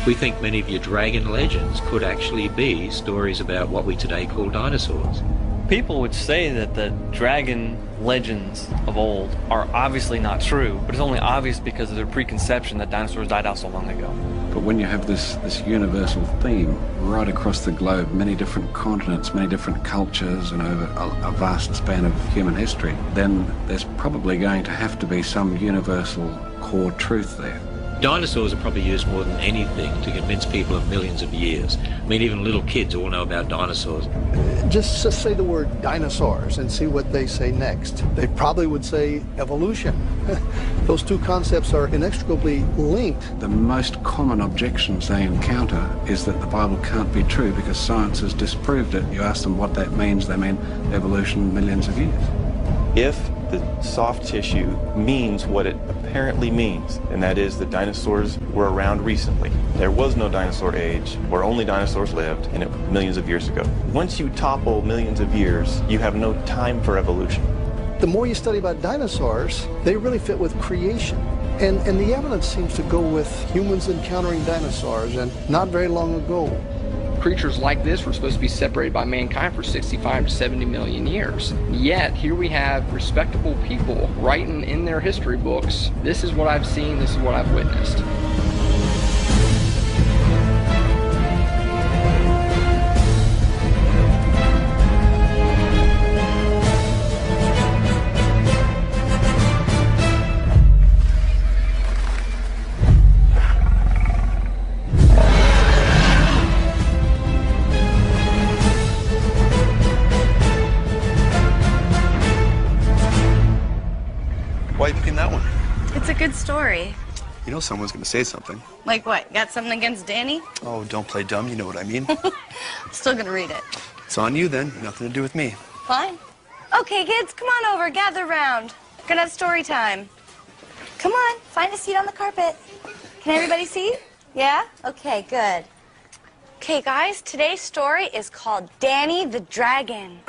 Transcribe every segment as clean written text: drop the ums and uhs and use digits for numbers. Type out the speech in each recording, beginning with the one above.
We think many of your dragon legends could actually be stories about what we today call dinosaurs. People would say that the dragon legends of old are obviously not true, but it's only obvious because of their preconception that dinosaurs died out so long ago. But when you have this universal theme right across the globe, many different continents, many different cultures, and over a vast span of human history, then there's probably going to have to be some universal core truth there. Dinosaurs are probably used more than anything to convince people of millions of years. I mean, even little kids all know about dinosaurs. Just say the word dinosaurs and see what they say next. They probably would say evolution. Those two concepts are inextricably linked. The most common objections they encounter is that the Bible can't be true because science has disproved it. You ask them what that means, they mean evolution millions of years. If the soft tissue means what it apparently means, and that is that dinosaurs were around recently. There was no dinosaur age where only dinosaurs lived, and it was millions of years ago. Once you topple millions of years, you have no time for evolution. The more you study about dinosaurs, they really fit with creation. And the evidence seems to go with humans encountering dinosaurs, and not very long ago. Creatures like this were supposed to be separated by mankind for 65 to 70 million years. Yet, here we have respectable people writing in their history books, this is what I've seen, this is what I've witnessed. Why are you picking that one? It's a good story. You know someone's gonna say something. Like what? Got something against Danny? Oh, don't play dumb, you know what I mean. Still gonna read it. It's on you then, nothing to do with me. Fine. Okay, kids, come on over, gather round. Gonna have story time. Come on, find a seat on the carpet. Can everybody see? Yeah? Okay, good. Okay, guys, today's story is called Danny the Dragon.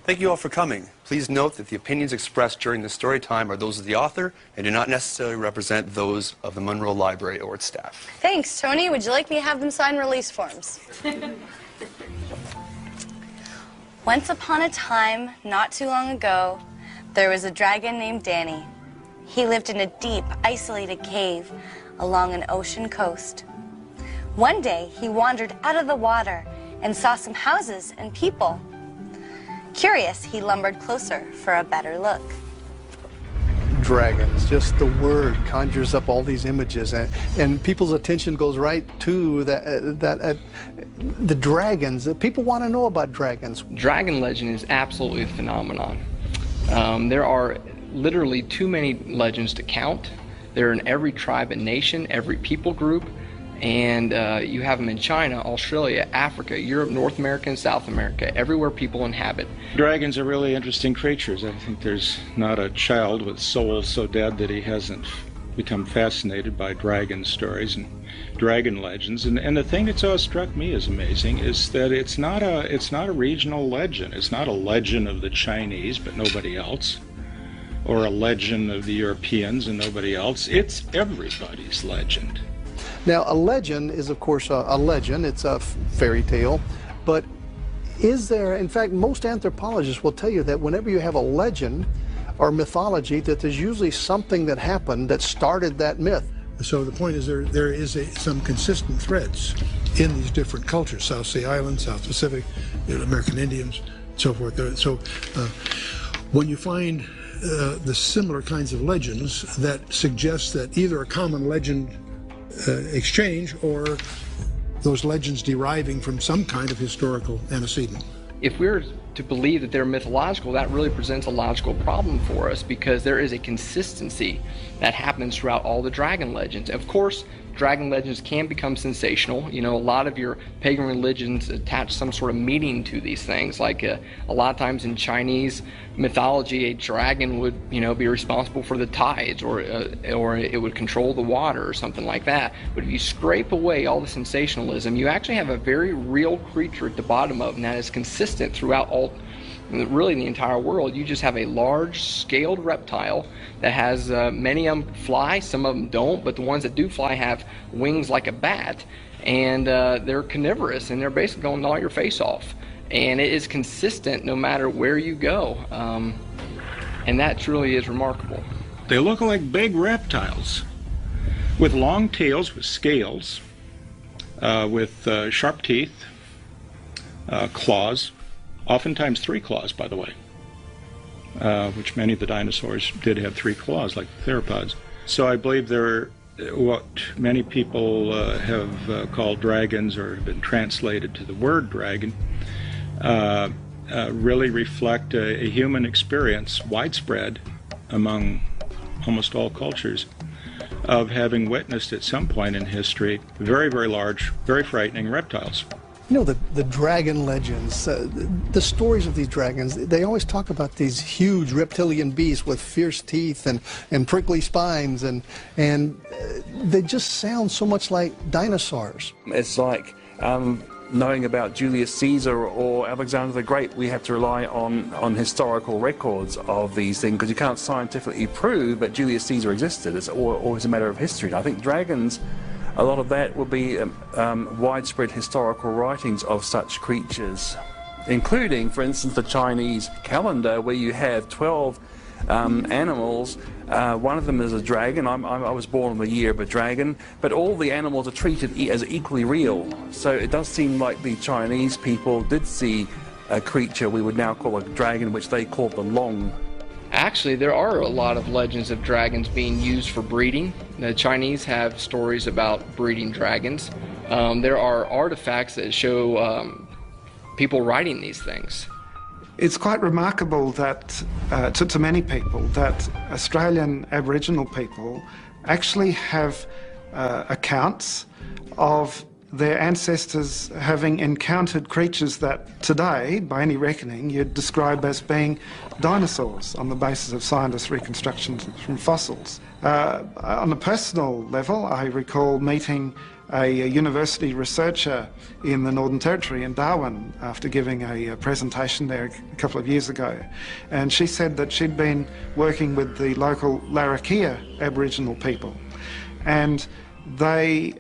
Thank you all for coming. Please note that the opinions expressed during the story time are those of the author and do not necessarily represent those of the Monroe Library or its staff. Thanks, Tony. Would you like me to have them sign release forms? Once upon a time, not too long ago, there was a dragon named Danny. He lived in a deep, isolated cave along an ocean coast. One day, he wandered out of the water and saw some houses and people. Curious, he lumbered closer for a better look. Dragons, just the word conjures up all these images, and people's attention goes right to the dragons. People want to know about dragons. Dragon legend is absolutely a phenomenon. There are literally too many legends to count. They're in every tribe and nation, every people group, and you have them in China, Australia, Africa, Europe, North America, and South America, everywhere people inhabit. Dragons are really interesting creatures. I think there's not a child with soul so dead that he hasn't become fascinated by dragon stories and dragon legends. And the thing that's always struck me as amazing is that it's not a regional legend. It's not a legend of the Chinese but nobody else, or a legend of the Europeans and nobody else. It's everybody's legend. Now, a legend is, of course, a legend. It's a fairy tale. But is there, in fact, most anthropologists will tell you that whenever you have a legend or mythology, that there's usually something that happened that started that myth. So the point is there is some consistent threads in these different cultures, South Sea Islands, South Pacific, American Indians, so forth. So when you find the similar kinds of legends that suggest that either a common legend exchange or those legends deriving from some kind of historical antecedent. If we're to believe that they're mythological, that really presents a logical problem for us, because there is a consistency that happens throughout all the dragon legends. Of course, dragon legends can become sensational. You know, a lot of your pagan religions attach some sort of meaning to these things. Like a lot of times in Chinese mythology, a dragon would, you know, be responsible for the tides, or it would control the water or something like that. But if you scrape away all the sensationalism, you actually have a very real creature at the bottom of, and that is consistent throughout all really the entire world, you just have a large scaled reptile that has many of them fly, some of them don't, but the ones that do fly have wings like a bat, and they're carnivorous, and they're basically going to gnaw your face off. And it is consistent no matter where you go, and that truly is remarkable. They look like big reptiles with long tails, with scales, with sharp teeth, claws, oftentimes 3 claws, by the way, which many of the dinosaurs did have 3 claws, like the theropods. So I believe they're what many people have called dragons, or have been translated to the word dragon, really reflect a human experience, widespread among almost all cultures, of having witnessed at some point in history very, very large, very frightening reptiles. You know, the dragon legends, the stories of these dragons, they always talk about these huge reptilian beasts with fierce teeth and prickly spines, and they just sound so much like dinosaurs. It's like knowing about Julius Caesar or Alexander the Great. We have to rely on historical records of these things, because you can't scientifically prove that Julius Caesar existed. It's always a matter of history. And I think dragons, a lot of that will be widespread historical writings of such creatures, including, for instance, the Chinese calendar, where you have 12 animals. One of them is a dragon. I was born in the year of a dragon, but all the animals are treated as equally real. So it does seem like the Chinese people did see a creature we would now call a dragon, which they called the Long. Actually, there are a lot of legends of dragons being used for breeding. The Chinese have stories about breeding dragons. There are artifacts that show people riding these things. It's quite remarkable that, to many people, that Australian Aboriginal people actually have accounts of their ancestors having encountered creatures that today, by any reckoning, you'd describe as being dinosaurs on the basis of scientists' reconstructions from fossils. On a personal level, I recall meeting a university researcher in the Northern Territory in Darwin after giving a presentation there a couple of years ago. And she said that she'd been working with the local Larrakia Aboriginal people, and they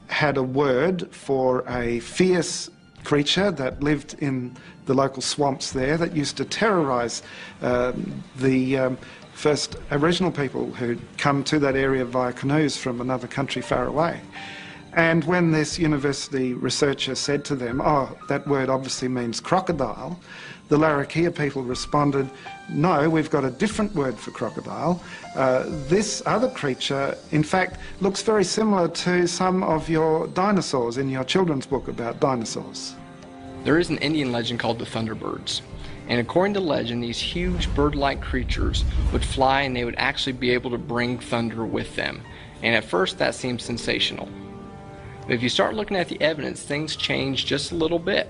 had a word for a fierce creature that lived in the local swamps there that used to terrorise the first Aboriginal people who'd come to that area via canoes from another country far away. And when this university researcher said to them, "Oh, that word obviously means crocodile," the Larrakia people responded, "No, we've got a different word for crocodile. This other creature, in fact, looks very similar to some of your dinosaurs in your children's book about dinosaurs." There is an Indian legend called the Thunderbirds. And according to legend, these huge bird-like creatures would fly, and they would actually be able to bring thunder with them. And at first that seems sensational. But if you start looking at the evidence, things change just a little bit.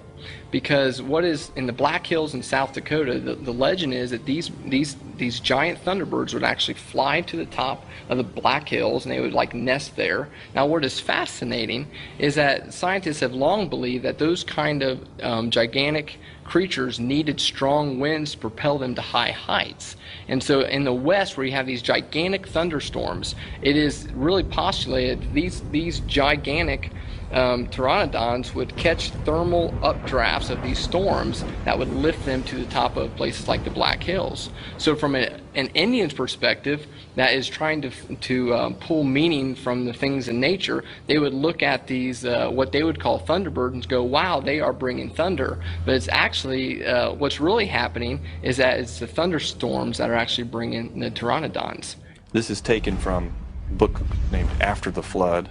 Because what is in the Black Hills in South Dakota, the legend is that these giant thunderbirds would actually fly to the top of the Black Hills, and they would like nest there. Now what is fascinating is that scientists have long believed that those kind of gigantic creatures needed strong winds to propel them to high heights. And so in the west, where you have these gigantic thunderstorms, it is really postulated these gigantic pteranodons would catch thermal updrafts of these storms that would lift them to the top of places like the Black Hills. So from an Indian's perspective that is trying to pull meaning from the things in nature, they would look at these what they would call thunderbirds and go, wow, they are bringing thunder. But it's actually what's really happening is that it's the thunderstorms that are actually bringing the pteranodons. This is taken from a book named After the Flood,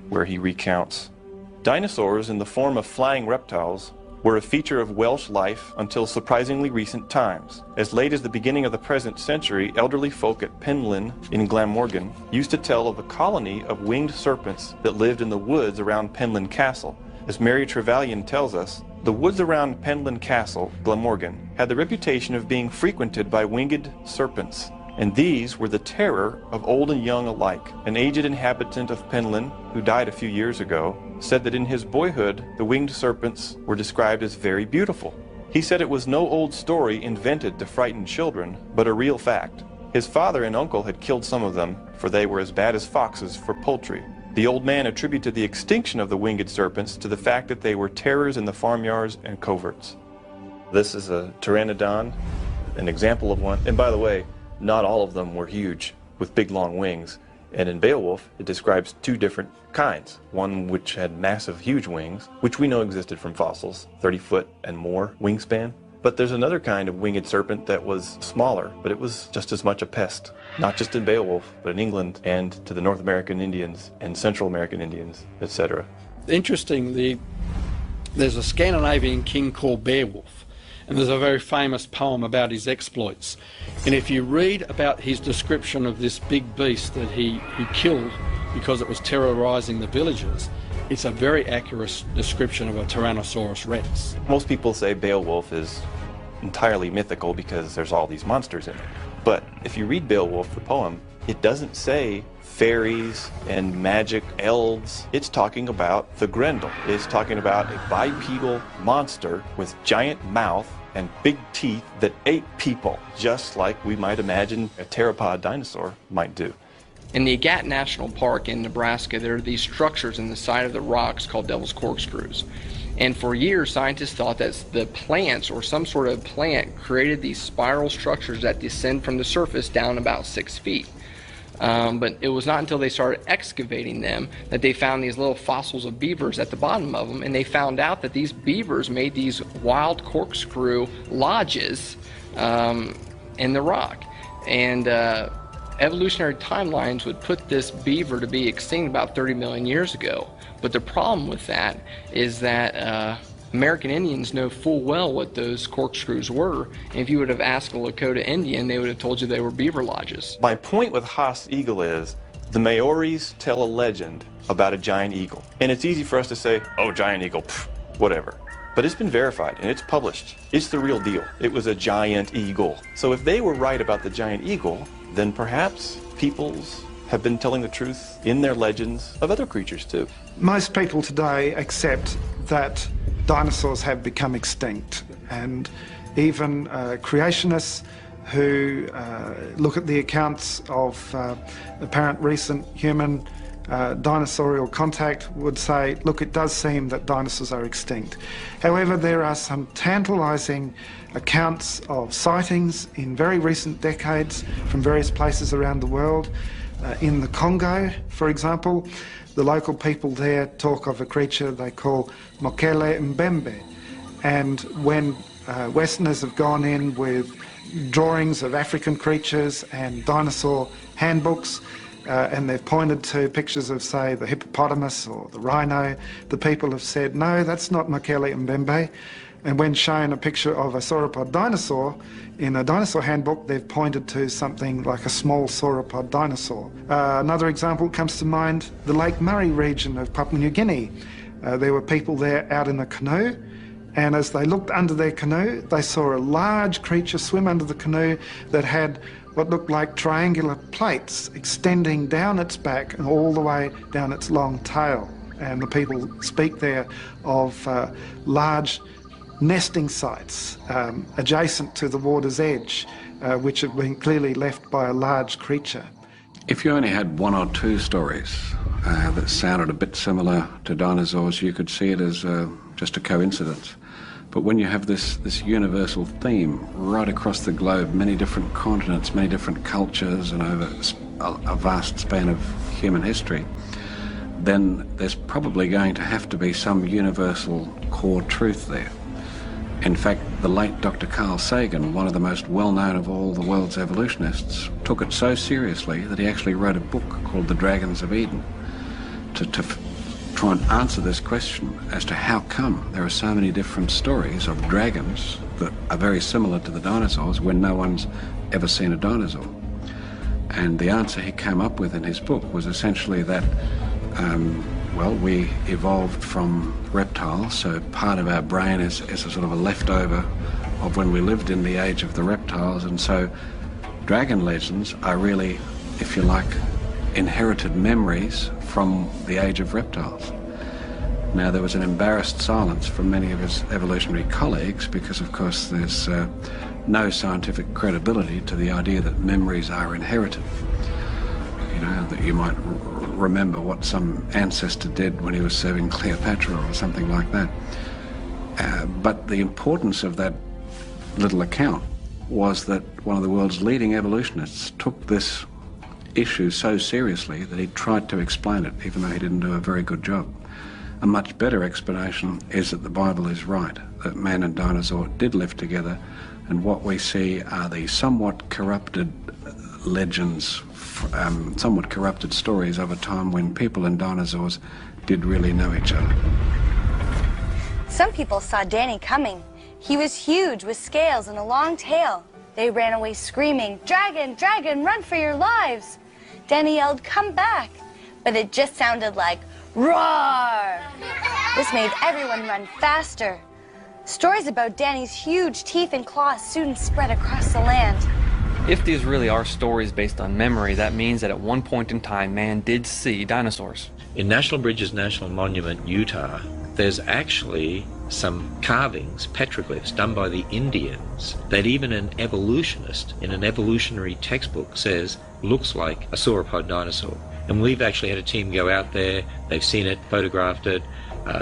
where he recounts, "Dinosaurs in the form of flying reptiles were a feature of Welsh life until surprisingly recent times. As late as the beginning of the present century, elderly folk at Penllyn in Glamorgan used to tell of a colony of winged serpents that lived in the woods around Penllyn Castle. As Mary Trevelyan tells us, the woods around Penllyn Castle, Glamorgan, had the reputation of being frequented by winged serpents, and these were the terror of old and young alike. An aged inhabitant of Penllyn, who died a few years ago, said that in his boyhood the winged serpents were described as very beautiful. He said it was no old story invented to frighten children, but a real fact. His father and uncle had killed some of them, for they were as bad as foxes for poultry. The old man attributed the extinction of the winged serpents to the fact that they were terrors in the farmyards and coverts. This is a pteranodon, an example of one. And by the way, not all of them were huge, with big long wings. And in Beowulf, it describes two different kinds. One which had massive, huge wings, which we know existed from fossils, 30-foot and more wingspan. But there's another kind of winged serpent that was smaller, but it was just as much a pest. Not just in Beowulf, but in England and to the North American Indians and Central American Indians, etc. Interestingly, there's a Scandinavian king called Beowulf, and there's a very famous poem about his exploits. And if you read about his description of this big beast that he killed because it was terrorizing the villagers, it's a very accurate description of a Tyrannosaurus rex. Most people say Beowulf is entirely mythical because there's all these monsters in it. But if you read Beowulf, the poem, it doesn't say fairies and magic elves. It's talking about the Grendel. It's talking about a bipedal monster with giant mouth and big teeth that ate people, just like we might imagine a pteropod dinosaur might do. In the Agat National Park in Nebraska, there are these structures in the side of the rocks called Devil's Corkscrews. And for years, scientists thought that the plants or some sort of plant created these spiral structures that descend from the surface down about 6 feet. But it was not until they started excavating them that they found these little fossils of beavers at the bottom of them, and they found out that these beavers made these wild corkscrew lodges in the rock. And evolutionary timelines would put this beaver to be extinct about 30 million years ago. But the problem with that is that American Indians know full well what those corkscrews were, and if you would have asked a Lakota Indian, they would have told you they were beaver lodges. My point with Haas eagle is the Maoris tell a legend about a giant eagle. And it's easy for us to say, oh, giant eagle, pff, whatever. But it's been verified and it's published. It's the real deal. It was a giant eagle. So if they were right about the giant eagle, then perhaps peoples have been telling the truth in their legends of other creatures too. Most people today accept that dinosaurs have become extinct, and even creationists who look at the accounts of apparent recent human dinosaurial contact would say, look, it does seem that dinosaurs are extinct. However, there are some tantalizing accounts of sightings in very recent decades from various places around the world. In the Congo, for example, the local people there talk of a creature they call Mokele Mbembe. And when Westerners have gone in with drawings of African creatures and dinosaur handbooks, and they've pointed to pictures of, say, the hippopotamus or the rhino, the people have said, no, that's not Mokele Mbembe. And when shown a picture of a sauropod dinosaur in a dinosaur handbook, they've pointed to something like a small sauropod dinosaur. Another example comes to mind, the Lake Murray region of Papua New Guinea. There were people there out in a canoe, and as they looked under their canoe, they saw a large creature swim under the canoe that had what looked like triangular plates extending down its back and all the way down its long tail. And the people speak there of large nesting sites adjacent to the water's edge, which have been clearly left by a large creature. If you only had one or two stories that sounded a bit similar to dinosaurs, you could see it as just a coincidence. But when you have this universal theme right across the globe, many different continents, many different cultures, and over a vast span of human history, then there's probably going to have to be some universal core truth there. In fact, the late Dr. Carl Sagan, one of the most well-known of all the world's evolutionists, took it so seriously that he actually wrote a book called The Dragons of Eden to try and answer this question as to how come there are so many different stories of dragons that are very similar to the dinosaurs when no one's ever seen a dinosaur. And the answer he came up with in his book was essentially that well, we evolved from reptiles, so part of our brain is a sort of a leftover of when we lived in the age of the reptiles, and so dragon legends are really, if you like, inherited memories from the age of reptiles. Now, there was an embarrassed silence from many of his evolutionary colleagues because, of course, there's no scientific credibility to the idea that memories are inherited. You know, that you might remember what some ancestor did when he was serving Cleopatra or something like that. But the importance of that little account was that one of the world's leading evolutionists took this issue so seriously that he tried to explain it, even though he didn't do a very good job. A much better explanation is that the Bible is right, that man and dinosaur did live together, and what we see are the somewhat corrupted legends, somewhat corrupted stories of a time when people and dinosaurs did really know each other. Some people saw Danny coming. He was huge with scales and a long tail. They ran away screaming, "Dragon, dragon, run for your lives!" Danny yelled, "Come back!" But it just sounded like, "Roar!" This made everyone run faster. Stories about Danny's huge teeth and claws soon spread across the land. If these really are stories based on memory, that means that at one point in time, man did see dinosaurs. In National Bridges National Monument, Utah, there's actually some carvings, petroglyphs, done by the Indians that even an evolutionist in an evolutionary textbook says looks like a sauropod dinosaur. And we've actually had a team go out there, they've seen it, photographed it,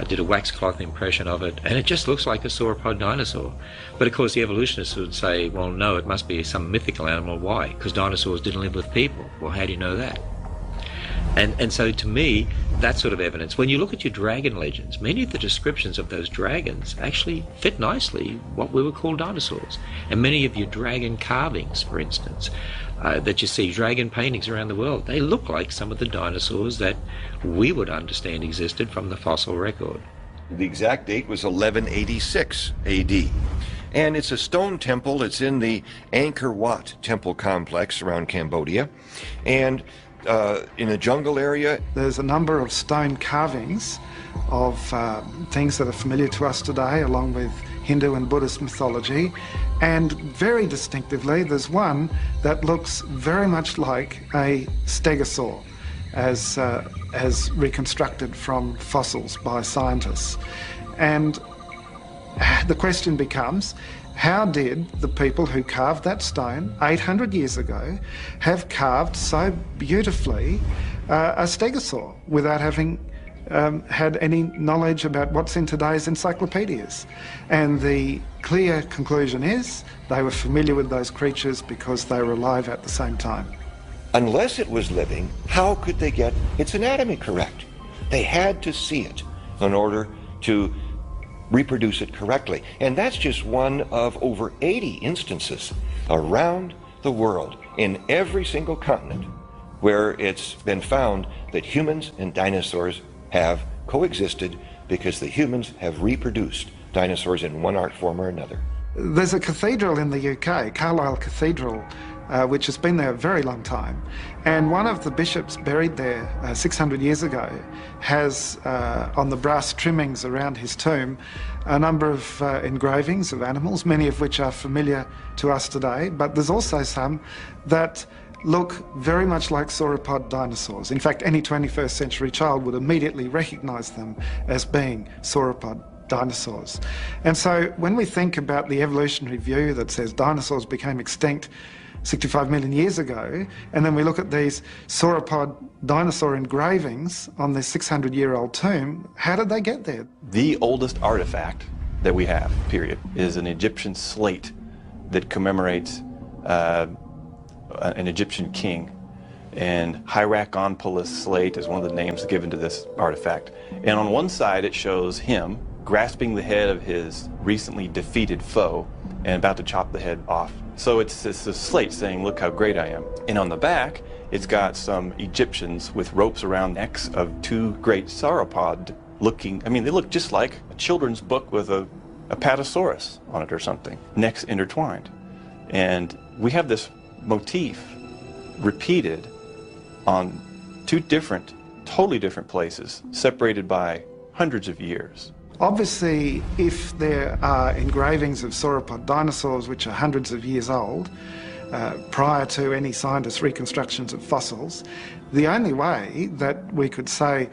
did a wax cloth impression of it, and it just looks like a sauropod dinosaur. But of course the evolutionists would say, well, no, it must be some mythical animal. Why? Because dinosaurs didn't live with people. Well, how do you know that? And so to me, that sort of evidence, when you look at your dragon legends, many of the descriptions of those dragons actually fit nicely what we would call dinosaurs. And many of your dragon carvings, for instance, that you see, dragon paintings around the world, they look like some of the dinosaurs that we would understand existed from the fossil record. The exact date was 1186 AD. And it's a stone temple. It's in the Angkor Wat temple complex around Cambodia. And in a jungle area. There's a number of stone carvings of things that are familiar to us today, along with Hindu and Buddhist mythology. And very distinctively, there's one that looks very much like a stegosaur, as reconstructed from fossils by scientists. And the question becomes, how did the people who carved that stone 800 years ago have carved so beautifully a stegosaur without having had any knowledge about what's in today's encyclopedias? And the clear conclusion is they were familiar with those creatures because they were alive at the same time. Unless it was living, how could they get its anatomy correct? They had to see it in order to reproduce it correctly. And that's just one of over 80 instances around the world in every single continent where it's been found that humans and dinosaurs have coexisted because the humans have reproduced dinosaurs in one art form or another. There's a cathedral in the UK, Carlisle Cathedral, which has been there a very long time. And one of the bishops buried there 600 years ago has, on the brass trimmings around his tomb, a number of engravings of animals, many of which are familiar to us today, but there's also some that look very much like sauropod dinosaurs. In fact, any 21st century child would immediately recognise them as being sauropod dinosaurs. And so when we think about the evolutionary view that says dinosaurs became extinct 65 million years ago, and then we look at these sauropod dinosaur engravings on this 600-year-old tomb, how did they get there? The oldest artifact that we have, period, is an Egyptian slate that commemorates an Egyptian king. And Hierakonpolis slate is one of the names given to this artifact. And on one side it shows him grasping the head of his recently defeated foe and about to chop the head off. So it's a slate saying, look how great I am. And on the back, it's got some Egyptians with ropes around necks of two great sauropod looking, I mean, they look just like a children's book with a Apatosaurus on it or something, necks intertwined. And we have this motif repeated on two different, totally different places, separated by hundreds of years. Obviously, if there are engravings of sauropod dinosaurs which are hundreds of years old, prior to any scientists' reconstructions of fossils, the only way that we could say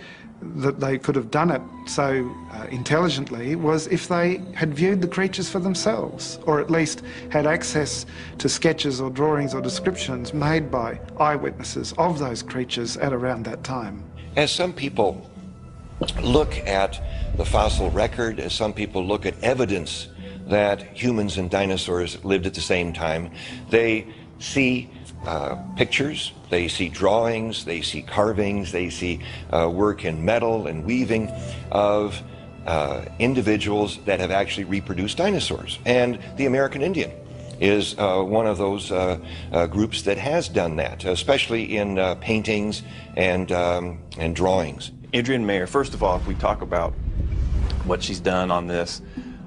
that they could have done it so intelligently was if they had viewed the creatures for themselves, or at least had access to sketches or drawings or descriptions made by eyewitnesses of those creatures at around that time. As some people look at the fossil record, as some people look at evidence that humans and dinosaurs lived at the same time, they see pictures, they see drawings, they see carvings, they see work in metal and weaving of individuals that have actually reproduced dinosaurs. And the American Indian is one of those groups that has done that, especially in paintings and drawings. Adrienne Mayer, first of all, if we talk about what she's done on this,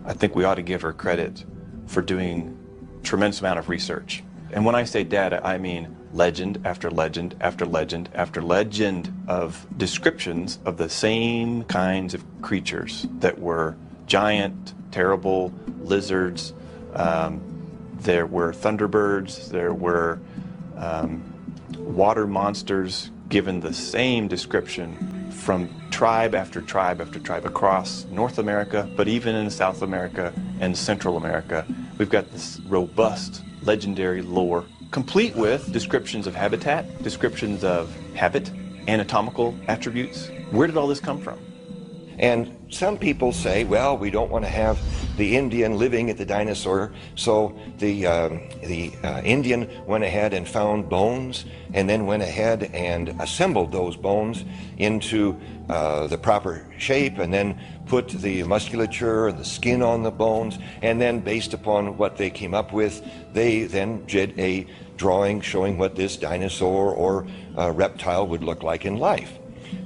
I think we ought to give her credit for doing a tremendous amount of research. And when I say data, I mean legend after legend after legend after legend of descriptions of the same kinds of creatures that were giant, terrible lizards. There were thunderbirds, there were water monsters given the same description from tribe after tribe after tribe across North America, but even in South America and Central America. We've got this robust legendary lore, complete with descriptions of habitat, descriptions of habit, anatomical attributes. Where did all this come from? And some people say, well, we don't want to have the Indian living at the dinosaur, so the Indian went ahead and found bones and then went ahead and assembled those bones into the proper shape and then put the musculature and the skin on the bones, and then based upon what they came up with, they then did a drawing showing what this dinosaur or reptile would look like in life.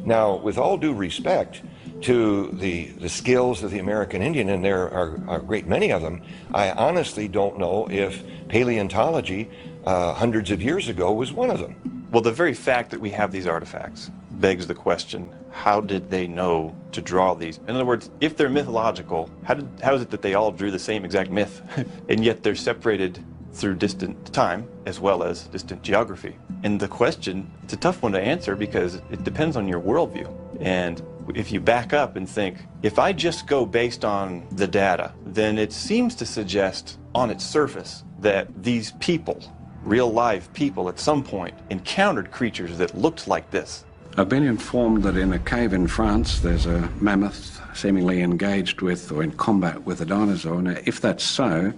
Now, with all due respect to the skills of the American Indian, and there are a great many of them, I honestly don't know if paleontology hundreds of years ago was one of them. Well, the very fact that we have these artifacts begs the question, how did they know to draw these? In other words, if they're mythological, how is it that they all drew the same exact myth, and yet they're separated through distant time as well as distant geography? And the question, it's a tough one to answer because it depends on your worldview. And if you back up and think, if I just go based on the data, then it seems to suggest on its surface that these people, real live people, at some point encountered creatures that looked like this. I've been informed that in a cave in France there's a mammoth seemingly engaged with or in combat with a dinosaur. Now, if that's so,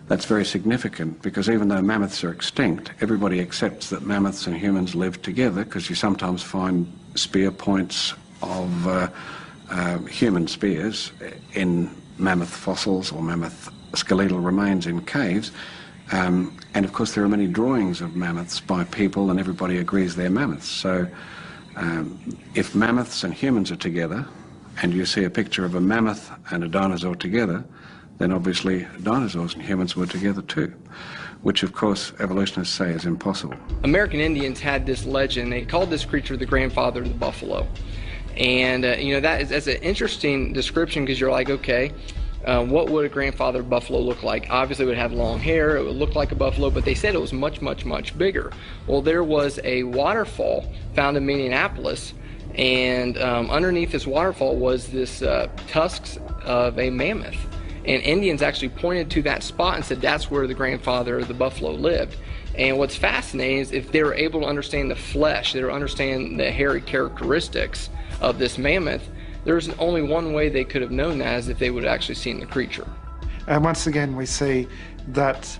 that's very significant, because even though mammoths are extinct, everybody accepts that mammoths and humans live together, because you sometimes find spear points of human spears in mammoth fossils or mammoth skeletal remains in caves. And of course there are many drawings of mammoths by people, and everybody agrees they're mammoths. So if mammoths and humans are together, and you see a picture of a mammoth and a dinosaur together, then obviously dinosaurs and humans were together too, which of course evolutionists say is impossible. American Indians had this legend. They called this creature the grandfather of the buffalo. And you know, that's an interesting description, because you're like, okay, what would a grandfather buffalo look like? Obviously it would have long hair, it would look like a buffalo, but they said it was much, much, much bigger. Well, there was a waterfall found in Minneapolis, and underneath this waterfall was this tusks of a mammoth. And Indians actually pointed to that spot and said that's where the grandfather of the buffalo lived. And what's fascinating is if they were able to understand the flesh, they were understand the hairy characteristics of this mammoth, there's only one way they could have known that, is if they would have actually seen the creature. And once again we see that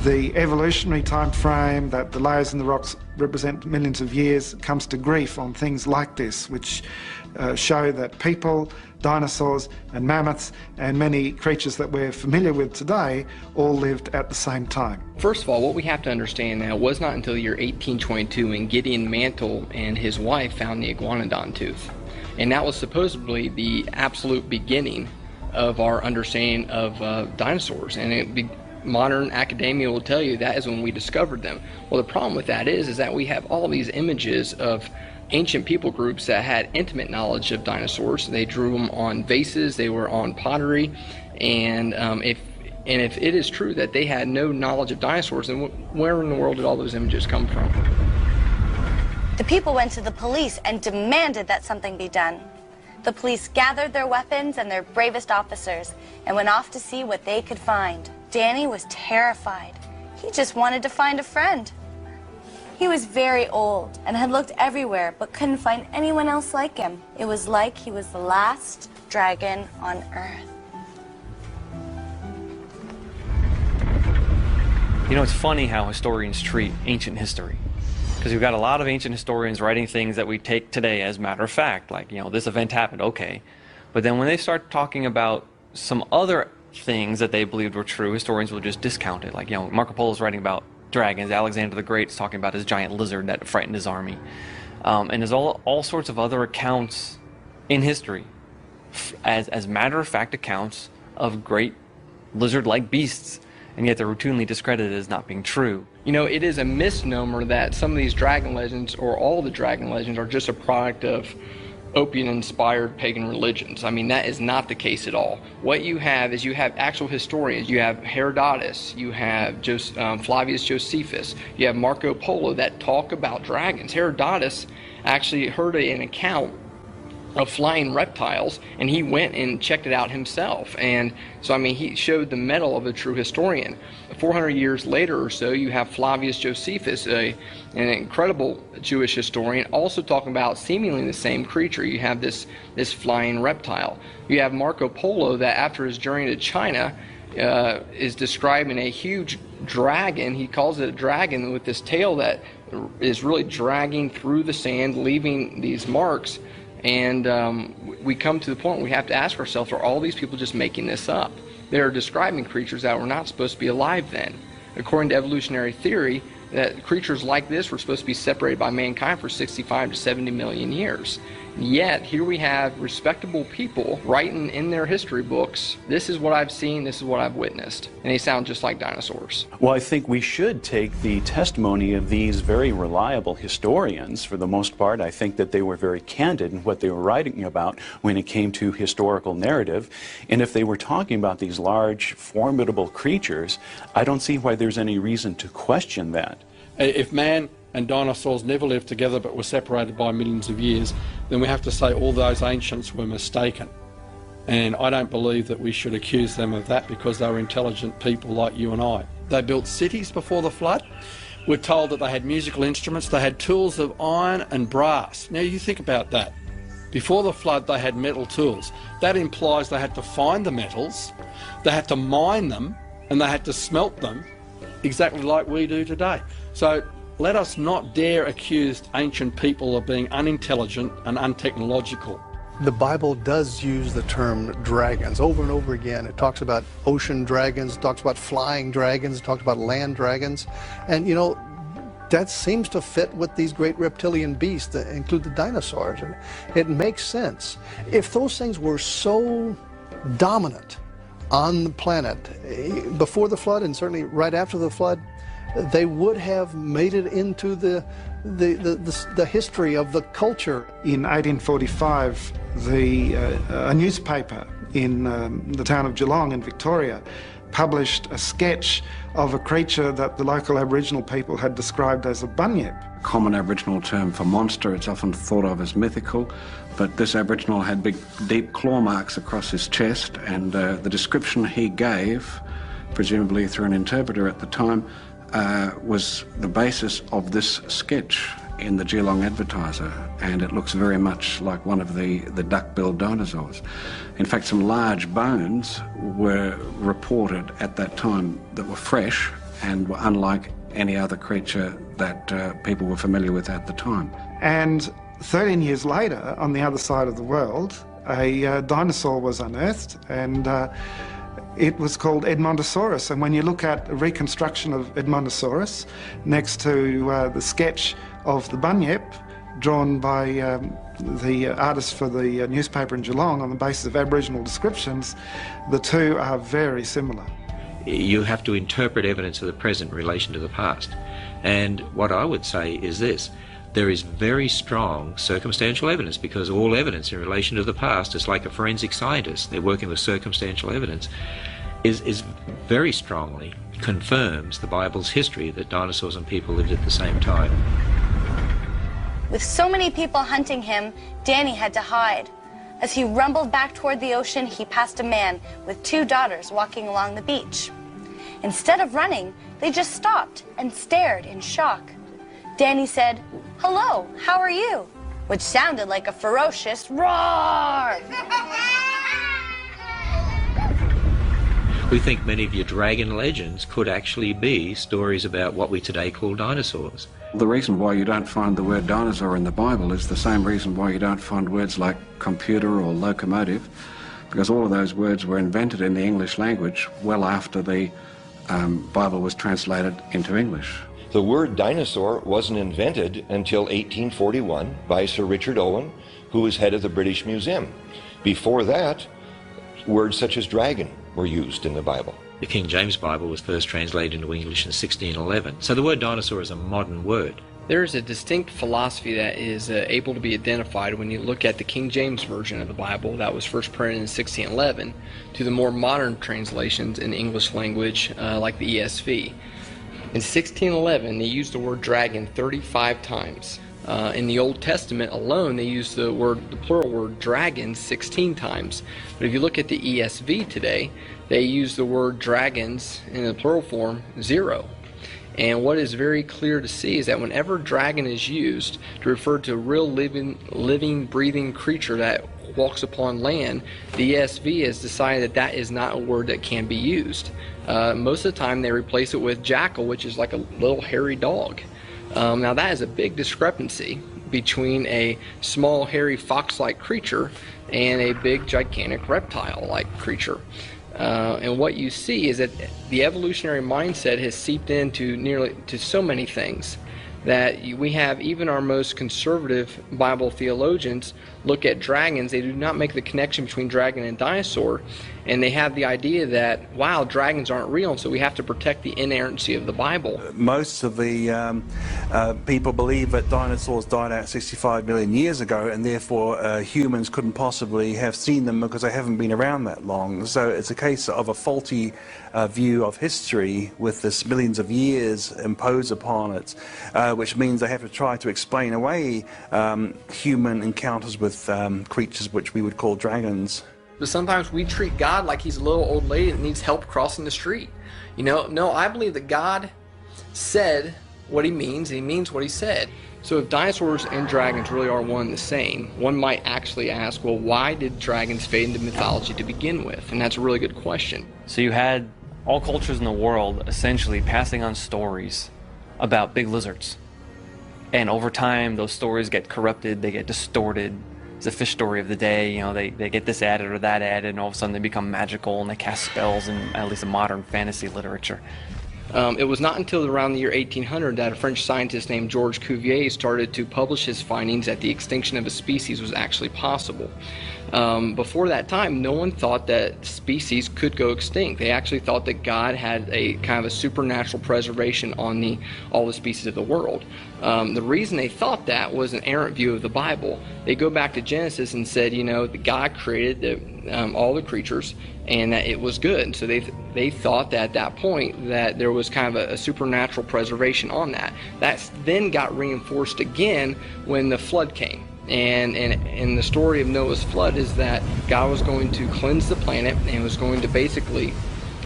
the evolutionary time frame, that the layers in the rocks represent millions of years, comes to grief on things like this, which show that people, dinosaurs and mammoths and many creatures that we're familiar with today all lived at the same time. First of all, what we have to understand now was not until the year 1822 when Gideon Mantle and his wife found the iguanodon tooth. And that was supposedly the absolute beginning of our understanding of dinosaurs. And modern academia will tell you that is when we discovered them. Well, the problem with that is that we have all these images of ancient people groups that had intimate knowledge of dinosaurs. They drew them on vases, they were on pottery, and if it is true that they had no knowledge of dinosaurs, then where in the world did all those images come from? The people went to the police and demanded that something be done. The police gathered their weapons and their bravest officers and went off to see what they could find. Danny was terrified. He just wanted to find a friend. He was very old and had looked everywhere but couldn't find anyone else like him. It was like he was the last dragon on Earth. You know, it's funny how historians treat ancient history. Because we've got a lot of ancient historians writing things that we take today as matter of fact, like, you know, this event happened, okay. But then when they start talking about some other things that they believed were true, historians will just discount it. Like, you know, Marco Polo's writing about dragons, Alexander the Great's talking about his giant lizard that frightened his army. And there's all sorts of other accounts in history as matter of fact accounts of great lizard-like beasts, and yet they're routinely discredited as not being true. You know, it is a misnomer that some of these dragon legends, or all the dragon legends, are just a product of opium-inspired pagan religions. I mean, that is not the case at all. What you have is you have actual historians. You have Herodotus, you have Flavius Josephus, you have Marco Polo that talk about dragons. Herodotus actually heard an account of flying reptiles, and he went and checked it out himself. And so, I mean, he showed the mettle of a true historian. 400 years later or so, you have Flavius Josephus, an incredible Jewish historian, also talking about seemingly the same creature. You have this flying reptile. You have Marco Polo that after his journey to China is describing a huge dragon. He calls it a dragon with this tail that is really dragging through the sand, leaving these marks. And we come to the point where we have to ask ourselves, are all these people just making this up? They're describing creatures that were not supposed to be alive then. According to evolutionary theory, that creatures like this were supposed to be separated by mankind for 65 to 70 million years. Yet, here we have respectable people writing in their history books, this is what I've seen, this is what I've witnessed. And they sound just like dinosaurs. Well, I think we should take the testimony of these very reliable historians. For the most part, I think that they were very candid in what they were writing about when it came to historical narrative. And if they were talking about these large, formidable creatures, I don't see why there's any reason to question that. If man and dinosaurs never lived together but were separated by millions of years, then we have to say all those ancients were mistaken. And I don't believe that we should accuse them of that, because they were intelligent people like you and I. They built cities before the flood. We're told that they had musical instruments. They had tools of iron and brass. Now you think about that. Before the flood they had metal tools. That implies they had to find the metals, they had to mine them, and they had to smelt them exactly like we do today. So let us not dare accuse ancient people of being unintelligent and untechnological. The Bible does use the term dragons over and over again. It talks about ocean dragons, it talks about flying dragons, it talks about land dragons. And you know, that seems to fit with these great reptilian beasts that include the dinosaurs. And it makes sense. If those things were so dominant on the planet before the flood, and certainly right after the flood, they would have made it into the history of the culture. In 1845, a newspaper in the town of Geelong in Victoria published a sketch of a creature that the local Aboriginal people had described as a bunyip. A common Aboriginal term for monster. It's often thought of as mythical, but this Aboriginal had big, deep claw marks across his chest, and the description he gave, presumably through an interpreter at the time, was the basis of this sketch in the Geelong Advertiser, and it looks very much like one of the duck-billed dinosaurs. In fact, some large bones were reported at that time that were fresh and were unlike any other creature that people were familiar with at the time. And 13 years later, on the other side of the world, a dinosaur was unearthed, and it was called Edmontosaurus. And when you look at a reconstruction of Edmontosaurus next to the sketch of the bunyip drawn by the artist for the newspaper in Geelong on the basis of Aboriginal descriptions, the two are very similar. You have to interpret evidence of the present in relation to the past. And what I would say is this: there is very strong circumstantial evidence, because all evidence in relation to the past is like a forensic scientist. They're working with circumstantial evidence. Is very strongly confirms the Bible's history that dinosaurs and people lived at the same time. With so many people hunting him, Danny had to hide. As he rumbled back toward the ocean, he passed a man with 2 daughters walking along the beach. Instead of running, they just stopped and stared in shock. Danny said, "Hello, how are you?" which sounded like a ferocious roar. We think many of your dragon legends could actually be stories about what we today call dinosaurs. The reason why you don't find the word dinosaur in the Bible is the same reason why you don't find words like computer or locomotive, because all of those words were invented in the English language well after the Bible was translated into English. The word dinosaur wasn't invented until 1841 by Sir Richard Owen, who was head of the British Museum. Before that, words such as dragon were used in the Bible. The King James Bible was first translated into English in 1611. So the word dinosaur is a modern word. There is a distinct philosophy that is able to be identified when you look at the King James Version of the Bible that was first printed in 1611 to the more modern translations in the English language like the ESV. In 1611, they used the word dragon 35 times. In the Old Testament alone, they used the plural word dragon 16 times. But if you look at the ESV today, they use the word dragons in the plural form 0. And what is very clear to see is that whenever dragon is used to refer to a real living, breathing creature that walks upon land, the ESV has decided that that is not a word that can be used. Most of the time they replace it with jackal, which is like a little hairy dog. Now that is a big discrepancy between a small, hairy, fox-like creature and a big, gigantic reptile-like creature. And what you see is that the evolutionary mindset has seeped into so many things that we have even our most conservative Bible theologians look at dragons. They do not make the connection between dragon and dinosaur, and they have the idea that, wow, dragons aren't real, and so we have to protect the inerrancy of the Bible. Most of the people believe that dinosaurs died out 65 million years ago, and therefore humans couldn't possibly have seen them because they haven't been around that long. So it's a case of a faulty view of history with this millions of years imposed upon it, which means they have to try to explain away human encounters with creatures which we would call dragons. But sometimes we treat God like he's a little old lady that needs help crossing the street. You know, no, I believe that God said what he means, and he means what he said. So if dinosaurs and dragons really are one and the same, one might actually ask, well, why did dragons fade into mythology to begin with? And that's a really good question. So you had all cultures in the world essentially passing on stories about big lizards. And over time, those stories get corrupted, they get distorted. It's a fish story of the day, you know, they get this added or that added, and all of a sudden they become magical and they cast spells in at least in modern fantasy literature. It was not until around the year 1800 that a French scientist named Georges Cuvier started to publish his findings that the extinction of a species was actually possible. Before that time, no one thought that species could go extinct. They actually thought that God had a kind of a supernatural preservation on all the species of the world. The reason they thought that was an errant view of the Bible. They go back to Genesis and said, you know, that God created all the creatures and that it was good. So they thought that at that point that there was kind of a supernatural preservation on that. That then got reinforced again when the flood came. And the story of Noah's flood is that God was going to cleanse the planet and was going to basically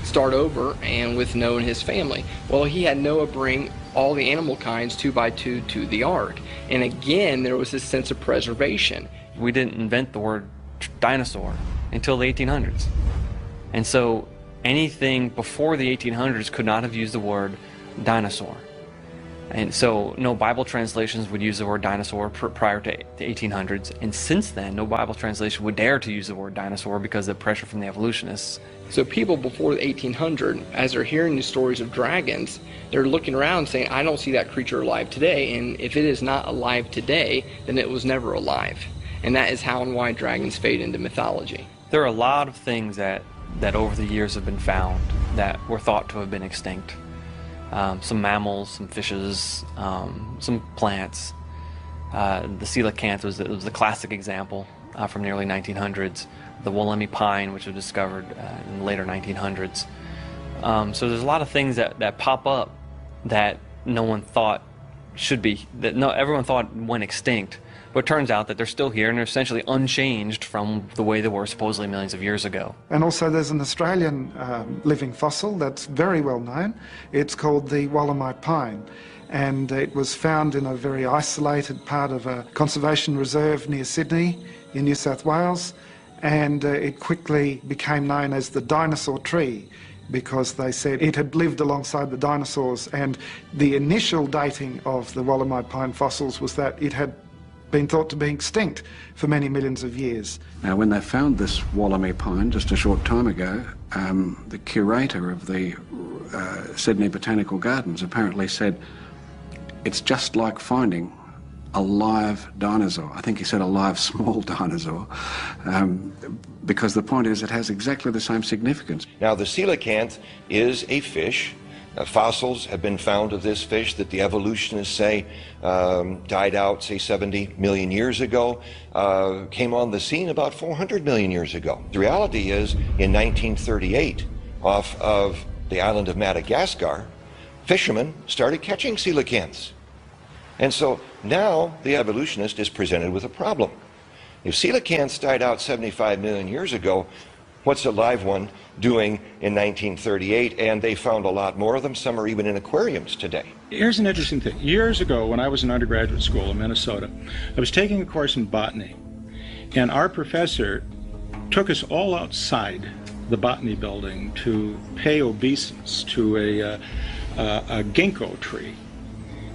start over and with Noah and his family. Well, he had Noah bring all the animal kinds 2 by 2 to the ark. And again, there was this sense of preservation. We didn't invent the word dinosaur until the 1800s. And so anything before the 1800s could not have used the word dinosaur. And so no Bible translations would use the word dinosaur prior to the 1800s. And since then, no Bible translation would dare to use the word dinosaur because of pressure from the evolutionists. So people before the 1800, as they're hearing the stories of dragons, they're looking around saying, I don't see that creature alive today. And if it is not alive today, then it was never alive. And that is how and why dragons fade into mythology. There are a lot of things that over the years have been found that were thought to have been extinct. Some mammals, some fishes, some plants. The coelacanth was the classic example from the early 1900s. The Wollemi pine, which was discovered in the later 1900s. So there's a lot of things that pop up that no one thought should be, everyone thought went extinct, But it turns out that they're still here and they're essentially unchanged from the way they were supposedly millions of years ago. And also there's an Australian living fossil that's very well known. It's called the Wollemi pine. And it was found in a very isolated part of a conservation reserve near Sydney in New South Wales. And it quickly became known as the dinosaur tree, because they said it had lived alongside the dinosaurs, and the initial dating of the Wollemi pine fossils was that it had been thought to be extinct for many millions of years. Now, when they found this Wollemi pine just a short time ago, the curator of the Sydney Botanical Gardens apparently said, it's just like finding a live dinosaur. I think he said a live small dinosaur, because the point is it has exactly the same significance. Now, the coelacanth is a fish. Fossils have been found of this fish that the evolutionists say died out, say, 70 million years ago, came on the scene about 400 million years ago. The reality is, in 1938, off of the island of Madagascar, fishermen started catching coelacanths. And so now the evolutionist is presented with a problem. If coelacanths died out 75 million years ago, what's a live one doing in 1938? And they found a lot more of them. Some are even in aquariums today. Here's an interesting thing. Years ago, when I was in undergraduate school in Minnesota, I was taking a course in botany, and our professor took us all outside the botany building to pay obeisance to a ginkgo tree.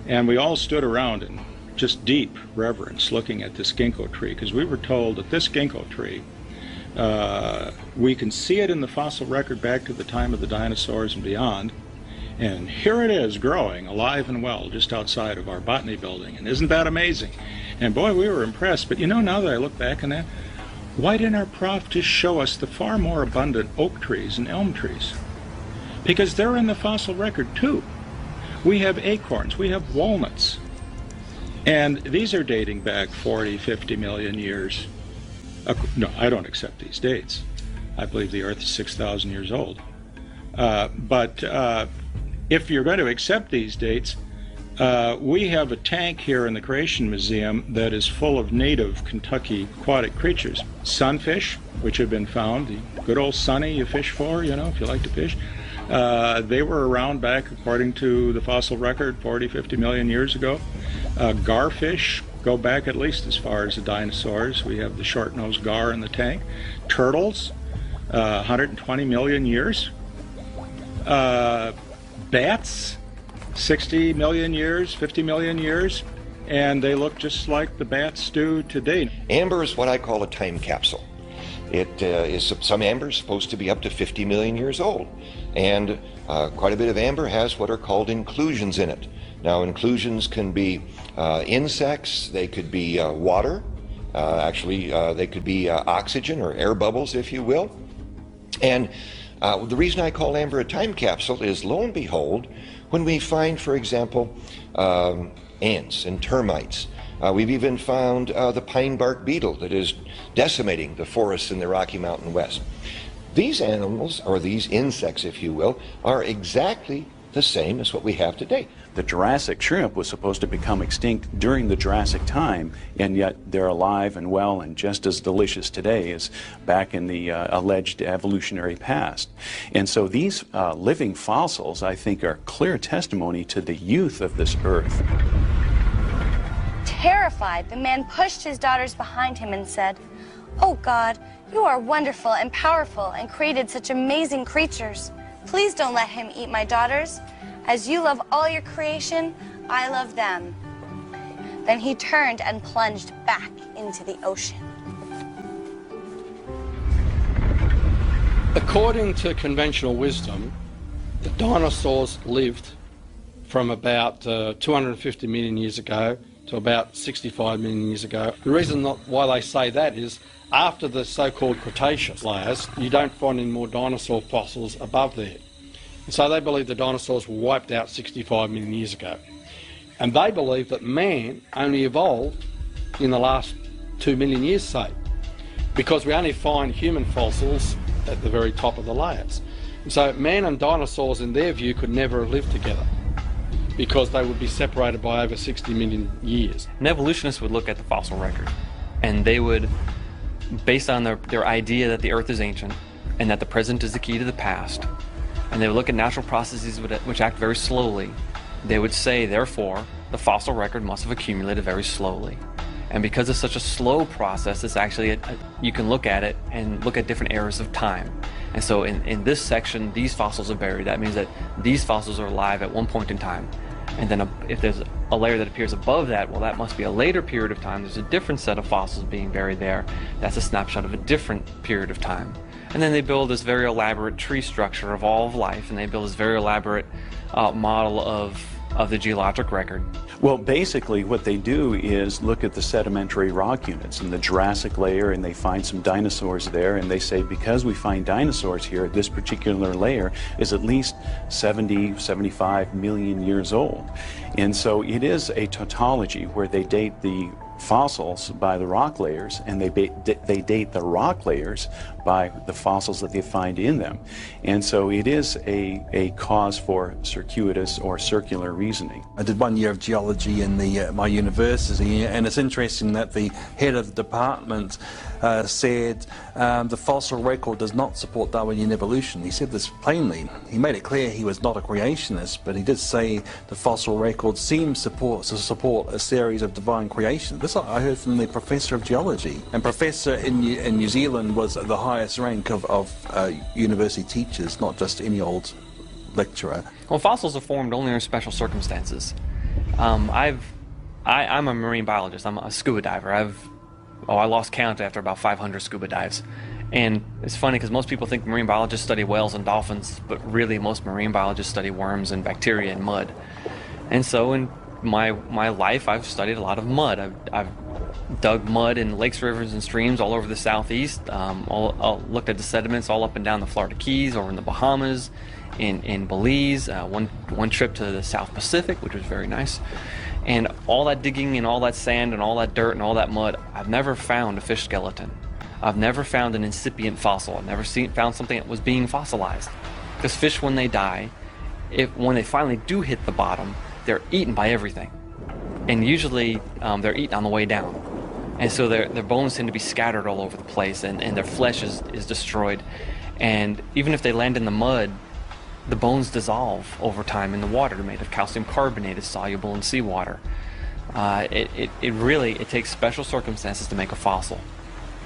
And we all stood around in just deep reverence looking at this ginkgo tree, because we were told that this ginkgo tree, we can see it in the fossil record back to the time of the dinosaurs and beyond, and here it is growing alive and well just outside of our botany building. And isn't that amazing? And boy, we were impressed. But you know, now that I look back on that, why didn't our prof just show us the far more abundant oak trees and elm trees? Because they're in the fossil record too. We have acorns, we have walnuts, and these are dating back 40, 50 million years. No, I don't accept these dates. I believe the Earth is 6,000 years old. But if you're going to accept these dates, we have a tank here in the Creation Museum that is full of native Kentucky aquatic creatures. Sunfish, which have been found, the good old sunny you fish for, you know, if you like to fish. They were around back, according to the fossil record, 40, 50 million years ago. Garfish go back at least as far as the dinosaurs. We have the short-nosed gar in the tank. Turtles, 120 million years. Bats, 60 million years, 50 million years, and they look just like the bats do today. Amber is what I call a time capsule. It is some amber is supposed to be up to 50 million years old, and quite a bit of amber has what are called inclusions in it. Now, inclusions can be insects, they could be water, they could be oxygen or air bubbles, if you will. And the reason I call amber a time capsule is, lo and behold, when we find, for example, ants and termites, we've even found the pine bark beetle that is decimating the forests in the Rocky Mountain West. These animals, or these insects, if you will, are exactly the same as what we have today. The Jurassic shrimp was supposed to become extinct during the Jurassic time, and yet they're alive and well and just as delicious today as back in the alleged evolutionary past. And so these living fossils, I think, are clear testimony to the youth of this Earth. Terrified, the man pushed his daughters behind him and said, "Oh God, you are wonderful and powerful and created such amazing creatures. Please don't let him eat my daughters. As you love all your creation, I love them." Then he turned and plunged back into the ocean. According to conventional wisdom, the dinosaurs lived from about 250 million years ago to about 65 million years ago. The reason why they say that is after the so-called Cretaceous layers, you don't find any more dinosaur fossils above there. And so they believe the dinosaurs were wiped out 65 million years ago. And they believe that man only evolved in the last 2 million years, say, because we only find human fossils at the very top of the layers. And so man and dinosaurs, in their view, could never have lived together. because they would be separated by over 60 million years. An evolutionist would look at the fossil record, and they would, based on their idea that the Earth is ancient and that the present is the key to the past, and they would look at natural processes which act very slowly, they would say, therefore, the fossil record must have accumulated very slowly. And because it's such a slow process, it's actually, you can look at it and look at different eras of time. And so in this section, these fossils are buried. That means that these fossils are alive at one point in time. And then if there's a layer that appears above that, well, that must be a later period of time. There's a different set of fossils being buried there. That's a snapshot of a different period of time. And then they build this very elaborate tree structure of all of life, and they build this very elaborate model of the geologic record. Well, basically what they do is look at the sedimentary rock units in the Jurassic layer, and they find some dinosaurs there, and they say because we find dinosaurs here, this particular layer is at least 70, 75 million years old. And so it is a tautology where they date the fossils by the rock layers, and they date the rock layers by the fossils that they find in them. And so it is a cause for circuitous or circular reasoning. I did 1 year of geology in my university, and it's interesting that the head of the department said the fossil record does not support Darwinian evolution. He said this plainly. He made it clear he was not a creationist, but he did say the fossil record seems to support a series of divine creations. This I heard from the professor of geology, and professor in New Zealand was the highest rank of university teachers, not just any old lecturer. Well, fossils are formed only under special circumstances. I'm a marine biologist. I'm a scuba diver. I lost count after about 500 scuba dives. And it's funny because most people think marine biologists study whales and dolphins, but really most marine biologists study worms and bacteria and mud. And so in my life, I've studied a lot of mud. I've dug mud in lakes, rivers, and streams all over the southeast. Looked at the sediments all up and down the Florida Keys, over in the Bahamas, in Belize. One trip to the South Pacific, which was very nice. And all that digging and all that sand and all that dirt and all that mud, I've never found a fish skeleton. I've never found an incipient fossil. I've never found something that was being fossilized. Because fish, when they die, when they finally do hit the bottom, they're eaten by everything. And usually they're eaten on the way down. And so their bones tend to be scattered all over the place, and their flesh is destroyed. And even if they land in the mud, the bones dissolve over time in the water. They're made of calcium carbonate. It's soluble in seawater. It takes special circumstances to make a fossil.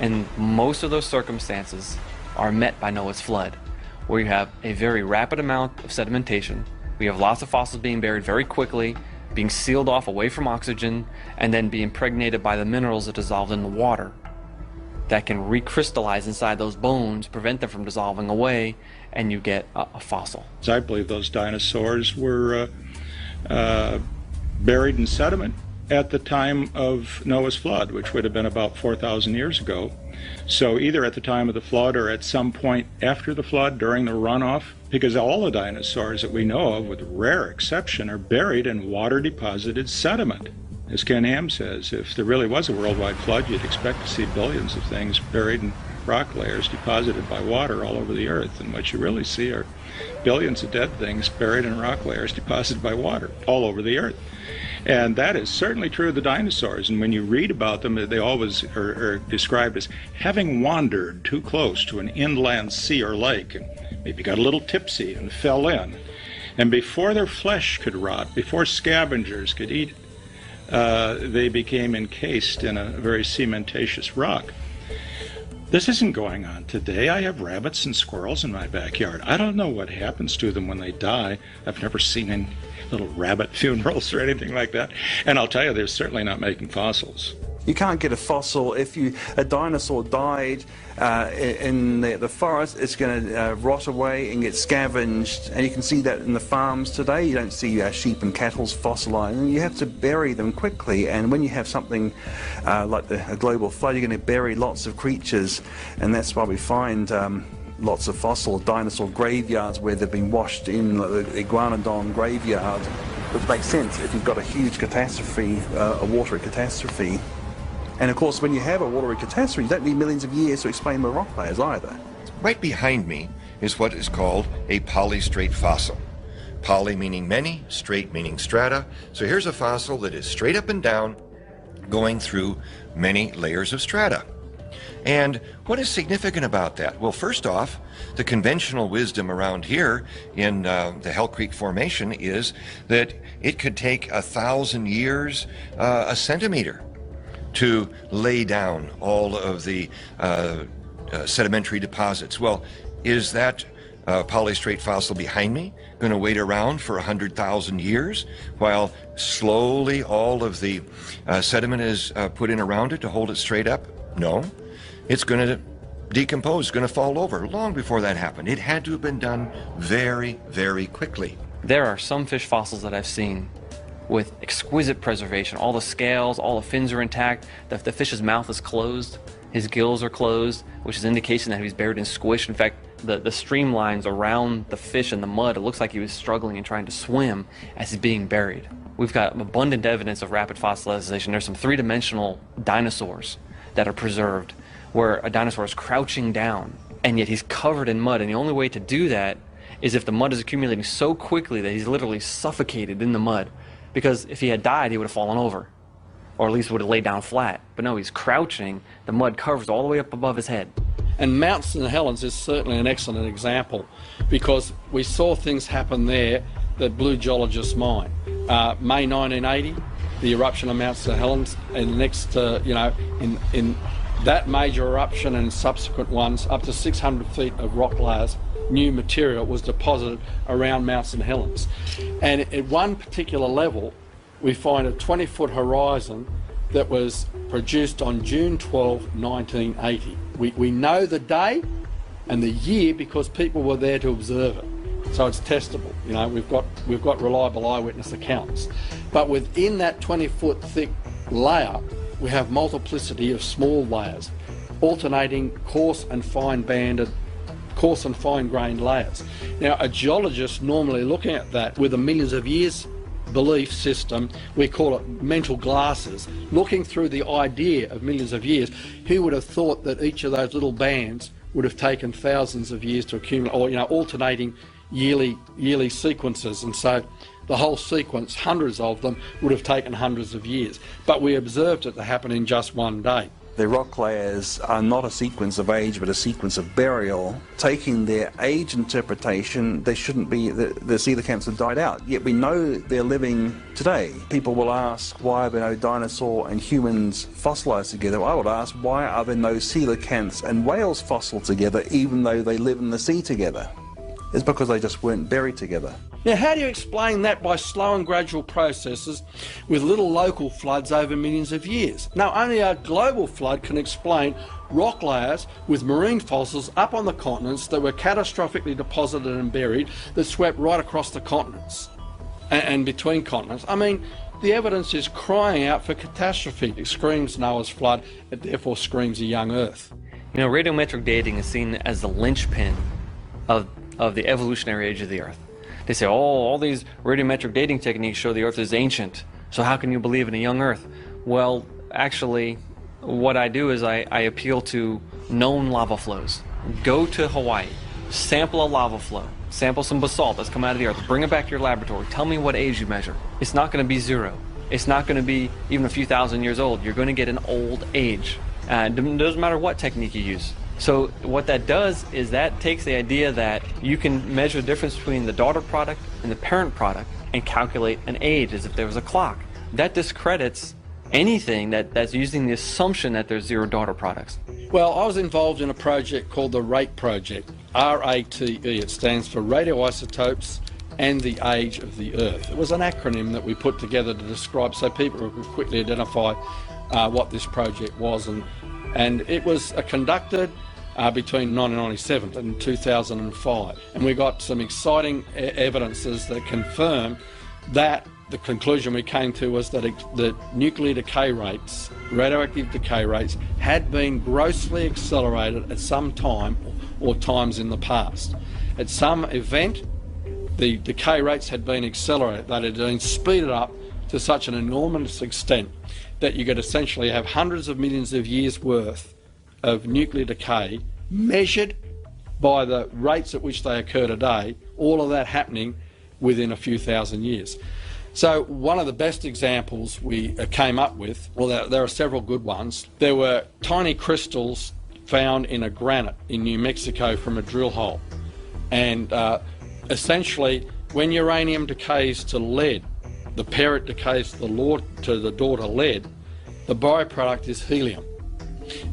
And most of those circumstances are met by Noah's flood, where you have a very rapid amount of sedimentation. We have lots of fossils being buried very quickly, being sealed off away from oxygen, and then being impregnated by the minerals that dissolved in the water that can recrystallize inside those bones, prevent them from dissolving away, and you get a fossil. I believe those dinosaurs were buried in sediment at the time of Noah's flood, which would have been about 4,000 years ago. So either at the time of the flood or at some point after the flood, during the runoff, because all the dinosaurs that we know of, with rare exception, are buried in water-deposited sediment. As Ken Ham says, if there really was a worldwide flood, you'd expect to see billions of things buried in rock layers deposited by water all over the earth. And what you really see are billions of dead things buried in rock layers deposited by water all over the earth. And that is certainly true of the dinosaurs. And when you read about them, they always are described as having wandered too close to an inland sea or lake, and maybe got a little tipsy and fell in. And before their flesh could rot, before scavengers could eat it, they became encased in a very cementatious rock. This isn't going on today. I have rabbits and squirrels in my backyard. I don't know what happens to them when they die. I've never seen any little rabbit funerals or anything like that. And I'll tell you, they're certainly not making fossils. You can't get a fossil if a dinosaur died in the forest. It's going to rot away and get scavenged, and you can see that in the farms today. You don't see sheep and cattle fossilized, and you have to bury them quickly. And when you have something like a global flood, you're going to bury lots of creatures, and that's why we find lots of fossil dinosaur graveyards where they've been washed in, like the Iguanodon graveyard. Which makes sense if you've got a huge catastrophe, a watery catastrophe. And of course, when you have a watery catastrophe, you don't need millions of years to explain the rock layers either. Right behind me is what is called a polystrate fossil. Poly meaning many, straight meaning strata. So here's a fossil that is straight up and down, going through many layers of strata. And what is significant about that? Well, first off, the conventional wisdom around here in the Hell Creek Formation is that it could take 1,000 years, a centimeter, to lay down all of the sedimentary deposits. Well, is that polystrate fossil behind me going to wait around for 100,000 years while slowly all of the sediment is put in around it to hold it straight up? No. It's going to decompose, it's going to fall over long before that happened. It had to have been done very, very quickly. There are some fish fossils that I've seen with exquisite preservation. All the scales, all the fins are intact. The fish's mouth is closed. His gills are closed, which is indication that he was buried in squish. In fact, the streamlines around the fish in the mud, it looks like he was struggling and trying to swim as he's being buried. We've got abundant evidence of rapid fossilization. There's some three-dimensional dinosaurs that are preserved where a dinosaur is crouching down and yet he's covered in mud, and the only way to do that is if the mud is accumulating so quickly that he's literally suffocated in the mud, because if he had died he would have fallen over, or at least would have laid down flat. But no, he's crouching, the mud covers all the way up above his head. And Mount St Helens is certainly an excellent example, because we saw things happen there that blew geologists' mind. May 1980, the eruption of Mount St Helens, and next, in that major eruption and subsequent ones, up to 600 feet of rock layers, new material was deposited around Mount St Helens. And at one particular level, we find a 20-foot horizon that was produced on June 12, 1980. We know the day and the year because people were there to observe it. So it's testable. You know, we've got reliable eyewitness accounts. But within that 20-foot thick layer, we have multiplicity of small layers, alternating coarse and fine-grained layers. Now, a geologist normally looking at that with a millions of years belief system, we call it mental glasses, looking through the idea of millions of years, who would have thought that each of those little bands would have taken thousands of years to accumulate, or alternating yearly sequences, and so the whole sequence, hundreds of them, would have taken hundreds of years. But we observed it to happen in just one day. The rock layers are not a sequence of age, but a sequence of burial. Taking their age interpretation, they shouldn't be, the coelacanths have died out. Yet we know they're living today. People will ask, why are there no dinosaur and humans fossilized together? I would ask, why are there no coelacanths and whales fossil together, even though they live in the sea together? It's because they just weren't buried together. Now, how do you explain that by slow and gradual processes with little local floods over millions of years? Now, only a global flood can explain rock layers with marine fossils up on the continents that were catastrophically deposited and buried that swept right across the continents and between continents. I mean, the evidence is crying out for catastrophe. It screams Noah's flood, it therefore screams a young Earth. You know, radiometric dating is seen as the linchpin of the evolutionary age of the Earth. They say, oh, all these radiometric dating techniques show the Earth is ancient, so how can you believe in a young Earth? Well, actually, what I do is I appeal to known lava flows. Go to Hawaii, sample a lava flow, sample some basalt that's come out of the Earth, bring it back to your laboratory, tell me what age you measure. It's not going to be zero. It's not going to be even a few thousand years old. You're going to get an old age. It doesn't matter what technique you use. So what that does is that takes the idea that you can measure the difference between the daughter product and the parent product and calculate an age as if there was a clock. That discredits anything that's using the assumption that there's zero daughter products. Well, I was involved in a project called the RATE project, RATE. It stands for Radioisotopes and the Age of the Earth. It was an acronym that we put together to describe so people could quickly identify what this project was, and it was conducted between 1997 and 2005, and we got some exciting evidences that confirm that the conclusion we came to was that the nuclear decay rates, radioactive decay rates, had been grossly accelerated at some time or times in the past. At some event, the decay rates had been accelerated, that had been speeded up to such an enormous extent that you could essentially have hundreds of millions of years worth of nuclear decay measured by the rates at which they occur today, all of that happening within a few thousand years. So one of the best examples we came up with, well, there are several good ones. There were tiny crystals found in a granite in New Mexico from a drill hole. And essentially, when uranium decays to lead, the parent decays to the daughter lead, the byproduct is helium.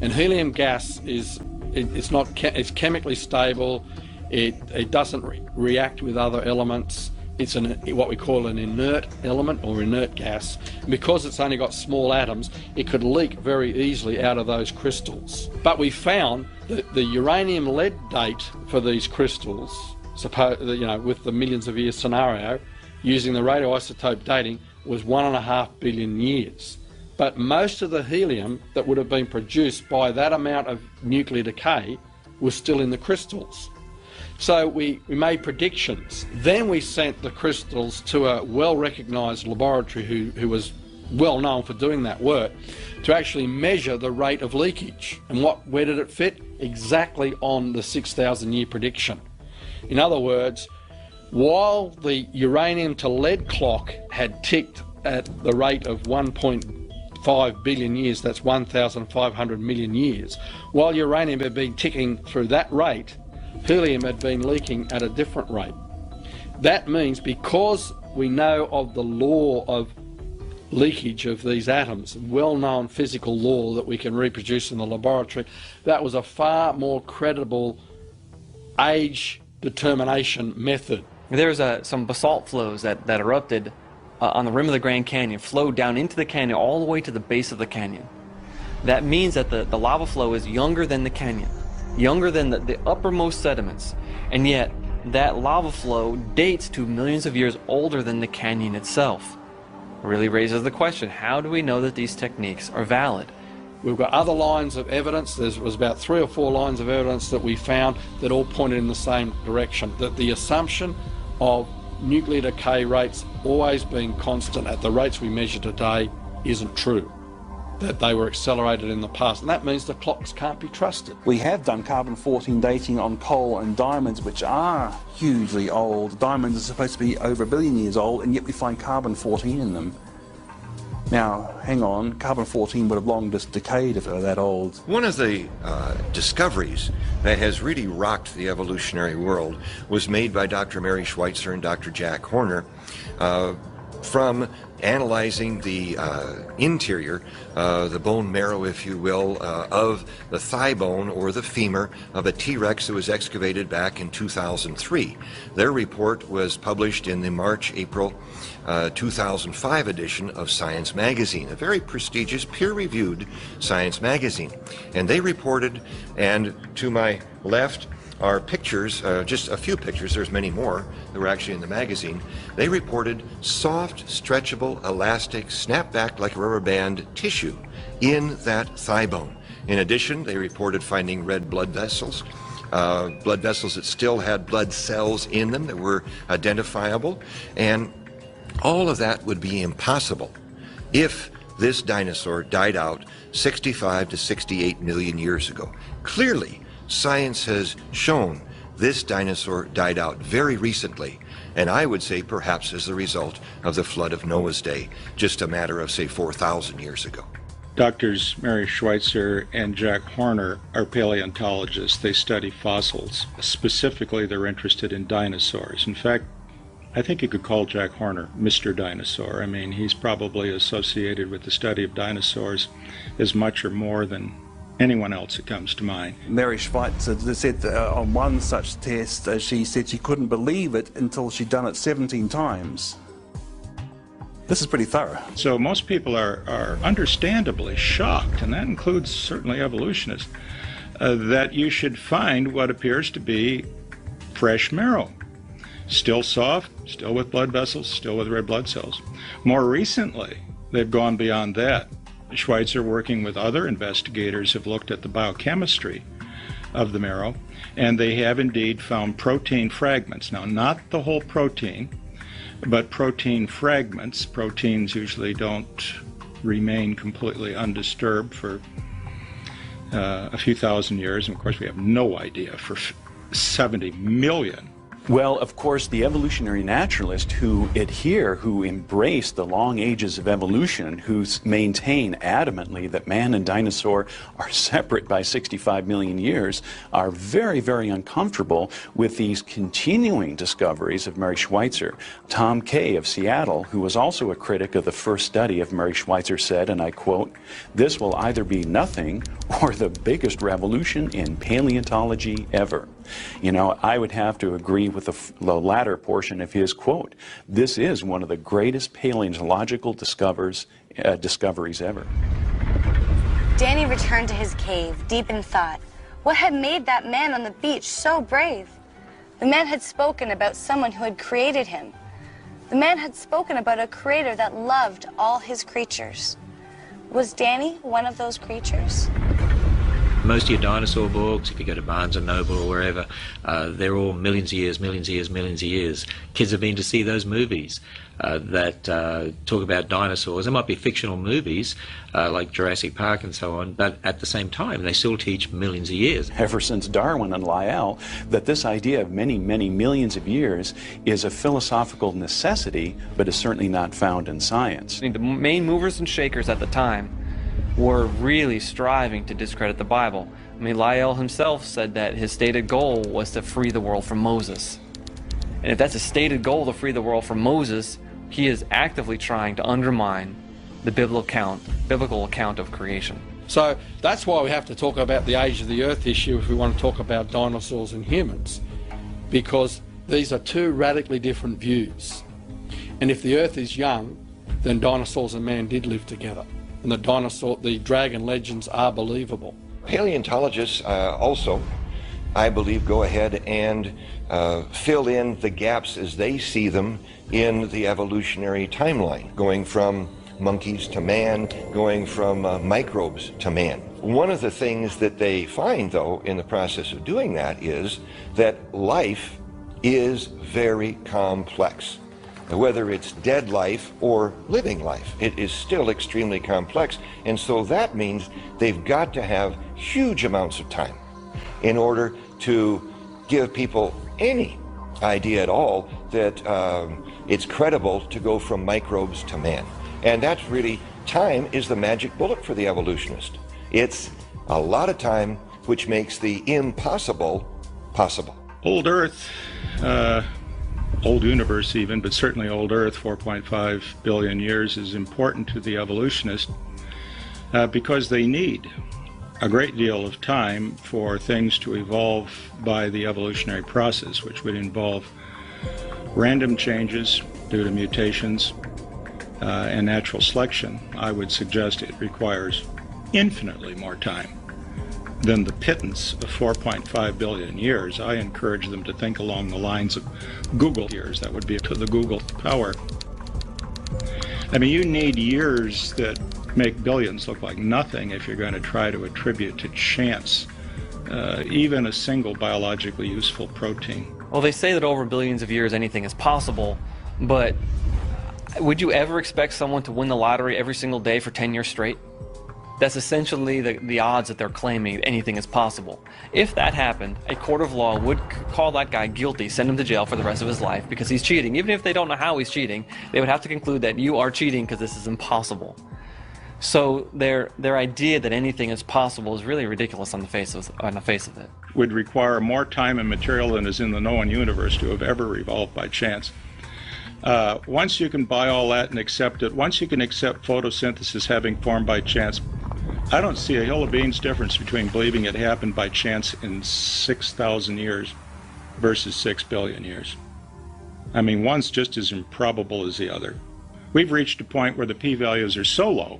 And helium gas is it's chemically stable. It doesn't react with other elements. It's what we call an inert element or inert gas. And because it's only got small atoms, it could leak very easily out of those crystals. But we found that the uranium lead date for these crystals, with the millions of years scenario, using the radioisotope dating, was 1.5 billion years. But most of the helium that would have been produced by that amount of nuclear decay was still in the crystals. So we made predictions. Then we sent the crystals to a well-recognised laboratory who was well known for doing that work to actually measure the rate of leakage. And where did it fit? Exactly on the 6,000 year prediction. In other words, while the uranium to lead clock had ticked at the rate of 1.5 billion years, that's 1,500 million years, while uranium had been ticking through that rate, helium had been leaking at a different rate. That means because we know of the law of leakage of these atoms, well-known physical law that we can reproduce in the laboratory, that was a far more credible age determination method. There's some basalt flows that erupted on the rim of the Grand Canyon, flowed down into the canyon all the way to the base of the canyon. That means that the lava flow is younger than the canyon, younger than the uppermost sediments, and yet that lava flow dates to millions of years older than the canyon itself. It really raises the question, how do we know that these techniques are valid? We've got other lines of evidence. There was about 3 or 4 lines of evidence that we found that all pointed in the same direction, that the assumption of nuclear decay rates always being constant at the rates we measure today isn't true, that they were accelerated in the past, and that means the clocks can't be trusted. We have done carbon-14 dating on coal and diamonds, which are hugely old. Diamonds are supposed to be over 1 billion years old, and yet we find carbon-14 in them. Now, hang on, carbon-14 would have long just decayed if it were that old. One of the discoveries that has really rocked the evolutionary world was made by Dr. Mary Schweitzer and Dr. Jack Horner from analyzing the interior, the bone marrow, if you will, of the thigh bone or the femur of a T-Rex that was excavated back in 2003. Their report was published in the March-April 2005 edition of Science Magazine, a very prestigious, peer-reviewed science magazine. And they reported, and to my left are pictures, just a few pictures, there's many more that were actually in the magazine. They reported soft, stretchable, elastic, snap back like a rubber band tissue in that thigh bone. In addition, they reported finding red blood vessels that still had blood cells in them that were identifiable, and all of that would be impossible if this dinosaur died out 65 to 68 million years ago. Clearly, science has shown this dinosaur died out very recently, and I would say perhaps as a result of the flood of Noah's day, just a matter of, say, 4,000 years ago. Doctors Mary Schweitzer and Jack Horner are paleontologists. They study fossils. Specifically, they're interested in dinosaurs. In fact, I think you could call Jack Horner Mr. Dinosaur. I mean, he's probably associated with the study of dinosaurs as much or more than anyone else that comes to mind. Mary Schweitzer said that on one such test, she said she couldn't believe it until she'd done it 17 times. This is pretty thorough. So most people are understandably shocked, and that includes certainly evolutionists, that you should find what appears to be fresh marrow. Still soft, still with blood vessels, still with red blood cells. More recently, they've gone beyond that. Schweitzer, working with other investigators, have looked at the biochemistry of the marrow, and they have indeed found protein fragments. Now, not the whole protein, but protein fragments. Proteins usually don't remain completely undisturbed for a few thousand years, and of course we have no idea for 70 million Well, of course, the evolutionary naturalists who embrace the long ages of evolution, who maintain adamantly that man and dinosaur are separate by 65 million years, are very, very uncomfortable with these continuing discoveries of Mary Schweitzer. Tom Kay of Seattle, who was also a critic of the first study of Mary Schweitzer, said, and I quote, "This will either be nothing or the biggest revolution in paleontology ever." You know, I would have to agree with the latter portion of his quote. This is one of the greatest paleontological discoveries ever. Danny returned to his cave, deep in thought. What had made that man on the beach so brave? The man had spoken about someone who had created him. The man had spoken about a creator that loved all his creatures. Was Danny one of those creatures? Most of your dinosaur books, if you go to Barnes & Noble or wherever, they're all millions of years, millions of years, millions of years. Kids have been to see those movies that talk about dinosaurs. They might be fictional movies like Jurassic Park and so on, but at the same time they still teach millions of years. Ever since Darwin and Lyell, that this idea of many, many millions of years is a philosophical necessity, but is certainly not found in science. The main movers and shakers at the time were really striving to discredit the Bible. I mean, Lyell himself said that his stated goal was to free the world from Moses. And if that's a stated goal, to free the world from Moses, he is actively trying to undermine the biblical account of creation. So that's why we have to talk about the age of the earth issue if we want to talk about dinosaurs and humans, because these are two radically different views. And if the earth is young, then dinosaurs and man did live together. And the dragon legends are believable. Paleontologists also, I believe, go ahead and fill in the gaps as they see them in the evolutionary timeline, going from monkeys to man, going from microbes to man. One of the things that they find, though, in the process of doing that is that life is very complex. Whether it's dead life or living life, it is still extremely complex. And so that means they've got to have huge amounts of time in order to give people any idea at all that it's credible to go from microbes to man. And that's really, time is the magic bullet for the evolutionist. It's a lot of time which makes the impossible possible. Old Earth, old universe even, but certainly old Earth, 4.5 billion years, is important to the evolutionist because they need a great deal of time for things to evolve by the evolutionary process, which would involve random changes due to mutations and natural selection. I would suggest it requires infinitely more time than the pittance of 4.5 billion years. I encourage them to think along the lines of Google years. That would be to the Google power. I mean, you need years that make billions look like nothing if you're going to try to attribute to chance even a single biologically useful protein. Well, they say that over billions of years anything is possible, but would you ever expect someone to win the lottery every single day for 10 years straight? That's essentially the odds that they're claiming anything is possible. If that happened, a court of law would call that guy guilty, send him to jail for the rest of his life because he's cheating. Even if they don't know how he's cheating, they would have to conclude that you are cheating because this is impossible. So their idea that anything is possible is really ridiculous on the face of it. Would require more time and material than is in the known universe to have ever evolved by chance. Once you can buy all that and accept it, once you can accept photosynthesis having formed by chance, I don't see a hill of beans difference between believing it happened by chance in 6,000 years versus 6 billion years. I mean, one's just as improbable as the other. We've reached a point where the p-values are so low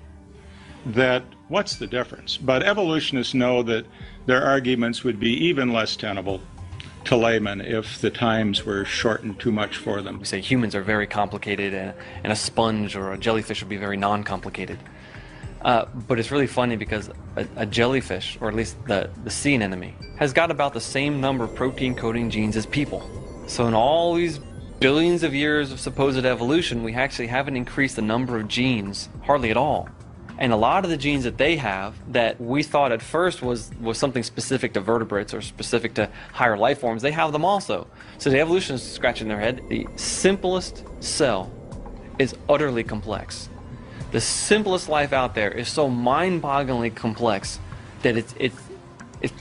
that what's the difference? But evolutionists know that their arguments would be even less tenable to laymen if the times were shortened too much for them. We say humans are very complicated and a sponge or a jellyfish would be very non-complicated. But it's really funny because a jellyfish, or at least the sea anemone, has got about the same number of protein coding genes as people. So in all these billions of years of supposed evolution, we actually haven't increased the number of genes hardly at all. And a lot of the genes that they have that we thought at first was something specific to vertebrates or specific to higher life forms, they have them also. So the evolutionists scratching their head, the simplest cell is utterly complex. The simplest life out there is so mind-bogglingly complex that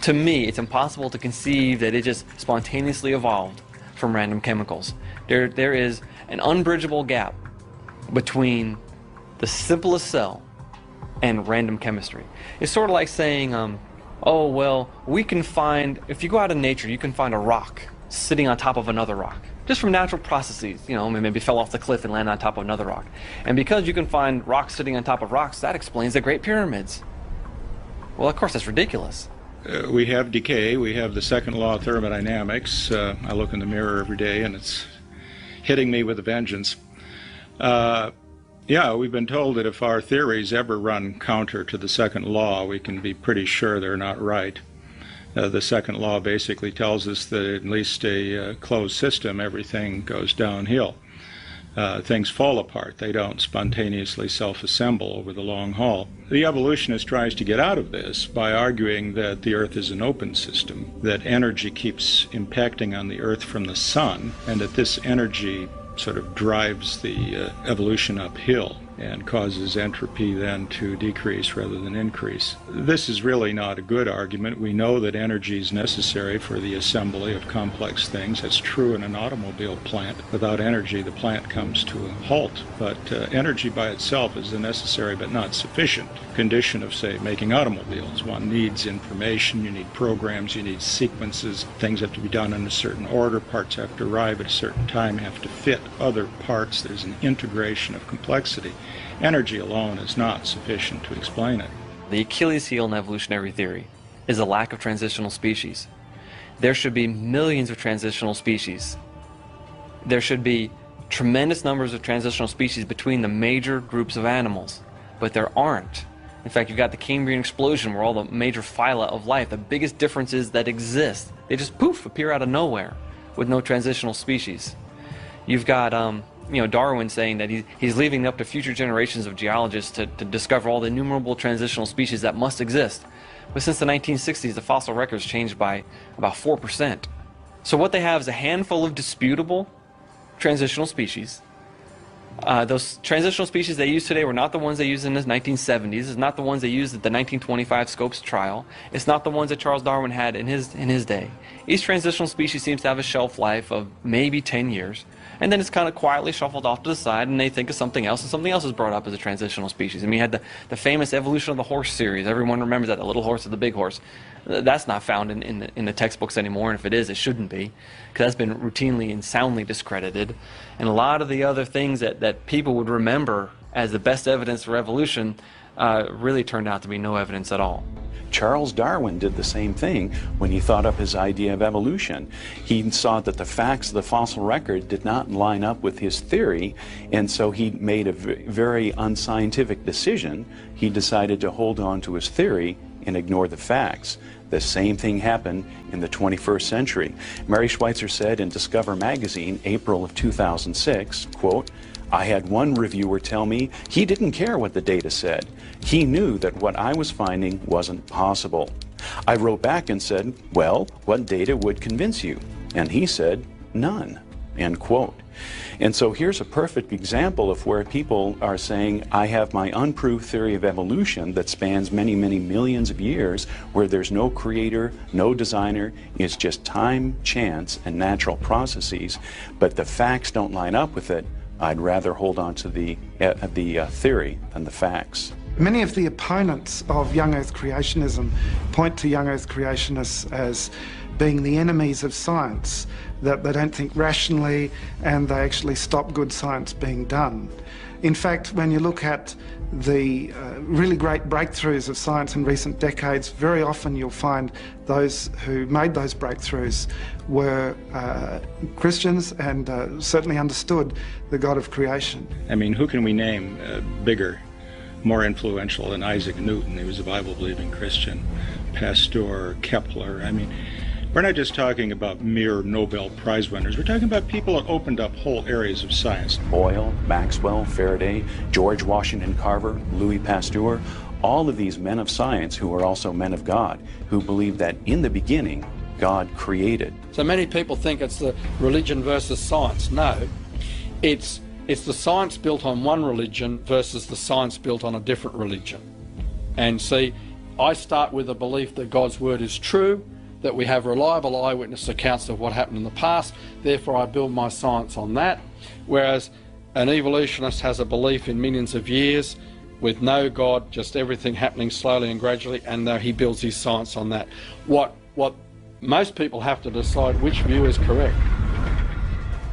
to me, it's impossible to conceive that it just spontaneously evolved from random chemicals. There is an unbridgeable gap between the simplest cell and random chemistry. It's sort of like saying, oh, well, we can find, if you go out in nature, you can find a rock sitting on top of another rock. Just from natural processes, you know, maybe fell off the cliff and landed on top of another rock. And because you can find rocks sitting on top of rocks, that explains the Great Pyramids. Well, of course, that's ridiculous. We have decay. We have the second law of thermodynamics. I look in the mirror every day and it's hitting me with a vengeance. Yeah, we've been told that if our theories ever run counter to the second law, we can be pretty sure they're not right. The second law basically tells us that at least a closed system, everything goes downhill. Things fall apart. They don't spontaneously self-assemble over the long haul. The evolutionist tries to get out of this by arguing that the Earth is an open system, that energy keeps impacting on the Earth from the sun, and that this energy sort of drives the evolution uphill and causes entropy then to decrease rather than increase. This is really not a good argument. We know that energy is necessary for the assembly of complex things. That's true in an automobile plant. Without energy, the plant comes to a halt. But energy by itself is a necessary but not sufficient condition of, say, making automobiles. One needs information, you need programs, you need sequences. Things have to be done in a certain order. Parts have to arrive at a certain time, have to fit other parts. There's an integration of complexity. Energy alone is not sufficient to explain it. The Achilles heel in evolutionary theory is a lack of transitional species. There should be millions of transitional species. There should be tremendous numbers of transitional species between the major groups of animals, but there aren't. In fact, you've got the Cambrian explosion where all the major phyla of life, the biggest differences that exist, they just poof, appear out of nowhere with no transitional species. You've got Darwin saying that he's leaving it up to future generations of geologists to discover all the innumerable transitional species that must exist. But since the 1960s, the fossil record's changed by about 4%. So what they have is a handful of disputable transitional species. Those transitional species they use today were not the ones they used in the 1970s. It's not the ones they used at the 1925 Scopes trial. It's not the ones that Charles Darwin had in his day. Each transitional species seems to have a shelf life of maybe 10 years. And then it's kind of quietly shuffled off to the side, and they think of something else, and something else is brought up as a transitional species. I mean, you had the famous Evolution of the Horse series. Everyone remembers that, the little horse or the big horse. That's not found in the textbooks anymore, and if it is, it shouldn't be, because that's been routinely and soundly discredited. And a lot of the other things that people would remember as the best evidence for evolution really turned out to be no evidence at all. Charles Darwin did the same thing when he thought up his idea of evolution. He saw that the facts of the fossil record did not line up with his theory, and so he made a very unscientific decision. He decided to hold on to his theory and ignore the facts. The same thing happened in the 21st century. Mary Schweitzer said in Discover magazine, April of 2006, quote, "I had one reviewer tell me he didn't care what the data said. He knew that what I was finding wasn't possible. I wrote back and said, well, what data would convince you? And he said, none," end quote. And so here's a perfect example of where people are saying, I have my unproved theory of evolution that spans many, many millions of years, where there's no creator, no designer, it's just time, chance, and natural processes, but the facts don't line up with it. I'd rather hold on to the theory than the facts. Many of the opponents of young Earth creationism point to young Earth creationists as being the enemies of science, that they don't think rationally and they actually stop good science being done. In fact, when you look at the really great breakthroughs of science in recent decades, very often you'll find those who made those breakthroughs were Christians and certainly understood the God of creation. I mean, who can we name bigger, more influential than Isaac Newton? He was a Bible-believing Christian. Pasteur, Kepler. I mean, We're not just talking about mere Nobel Prize winners. We're talking about people that opened up whole areas of science. Boyle, Maxwell, Faraday, George Washington Carver, Louis Pasteur, all of these men of science who were also men of God, who believed that in the beginning, God created. So many people think it's the religion versus science. No, it's the science built on one religion versus the science built on a different religion. And see, I start with a belief that God's word is true, that we have reliable eyewitness accounts of what happened in the past, therefore I build my science on that. Whereas an evolutionist has a belief in millions of years with no God, just everything happening slowly and gradually, and he builds his science on that. What most people have to decide which view is correct.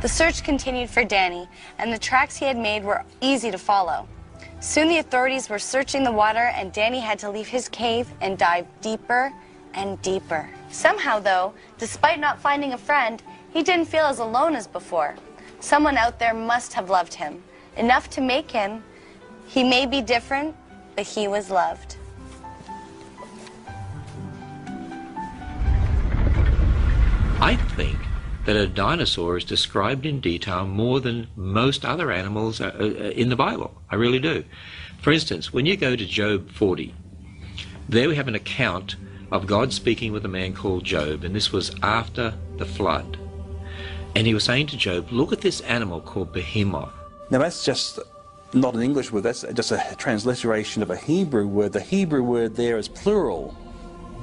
The search continued for Danny, and the tracks he had made were easy to follow. Soon the authorities were searching the water, and Danny had to leave his cave and dive deeper and deeper. Somehow, though, despite not finding a friend, he didn't feel as alone as before. Someone out there must have loved him, enough to make him. He may be different, but he was loved. I think that a dinosaur is described in detail more than most other animals in the Bible. I really do. For instance, when you go to Job 40, there we have an account of God speaking with a man called Job, and this was after the flood. And he was saying to Job, look at this animal called behemoth. Now that's just not an English word, that's just a transliteration of a Hebrew word. The Hebrew word there is plural,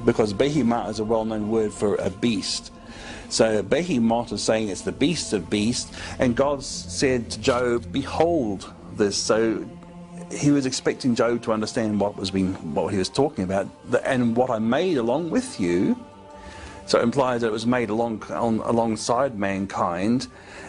because behemoth is a well-known word for a beast. So behemoth is saying it's the beast of beasts, and God said to Job, behold this. So he was expecting Job to understand what he was talking about, and what I made along with you. So it implies that it was made alongside mankind,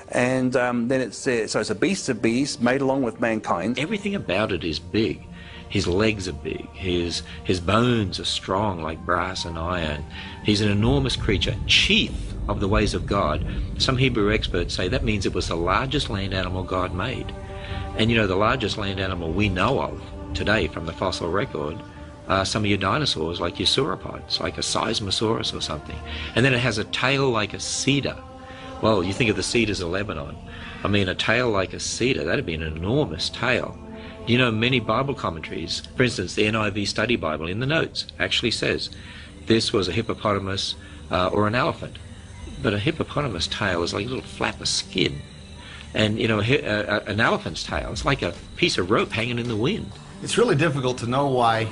and then it says, so it's a beast of beasts made along with mankind. Everything about it is big. His legs are big. His bones are strong like brass and iron. He's an enormous creature, chief of the ways of God. Some Hebrew experts say that means it was the largest land animal God made. And you know, the largest land animal we know of today from the fossil record are some of your dinosaurs, like your sauropods, like a Seismosaurus or something. And then it has a tail like a cedar. Well, you think of the cedars of Lebanon. I mean, a tail like a cedar, that'd be an enormous tail. You know, many Bible commentaries, for instance, the NIV Study Bible in the notes actually says this was a hippopotamus or an elephant. But a hippopotamus tail is like a little flap of skin. And, you know, an elephant's tail, it's like a piece of rope hanging in the wind. It's really difficult to know why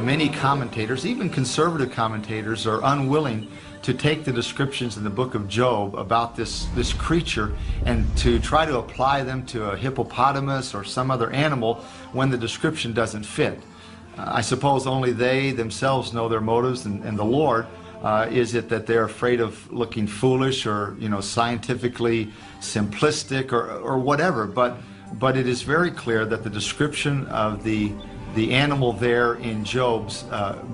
many commentators, even conservative commentators, are unwilling to take the descriptions in the book of Job about this creature and to try to apply them to a hippopotamus or some other animal when the description doesn't fit. I suppose only they themselves know their motives, and the Lord. Is it that they're afraid of looking foolish or, you know, scientifically simplistic or whatever? But it is very clear that the description of the animal there in Job's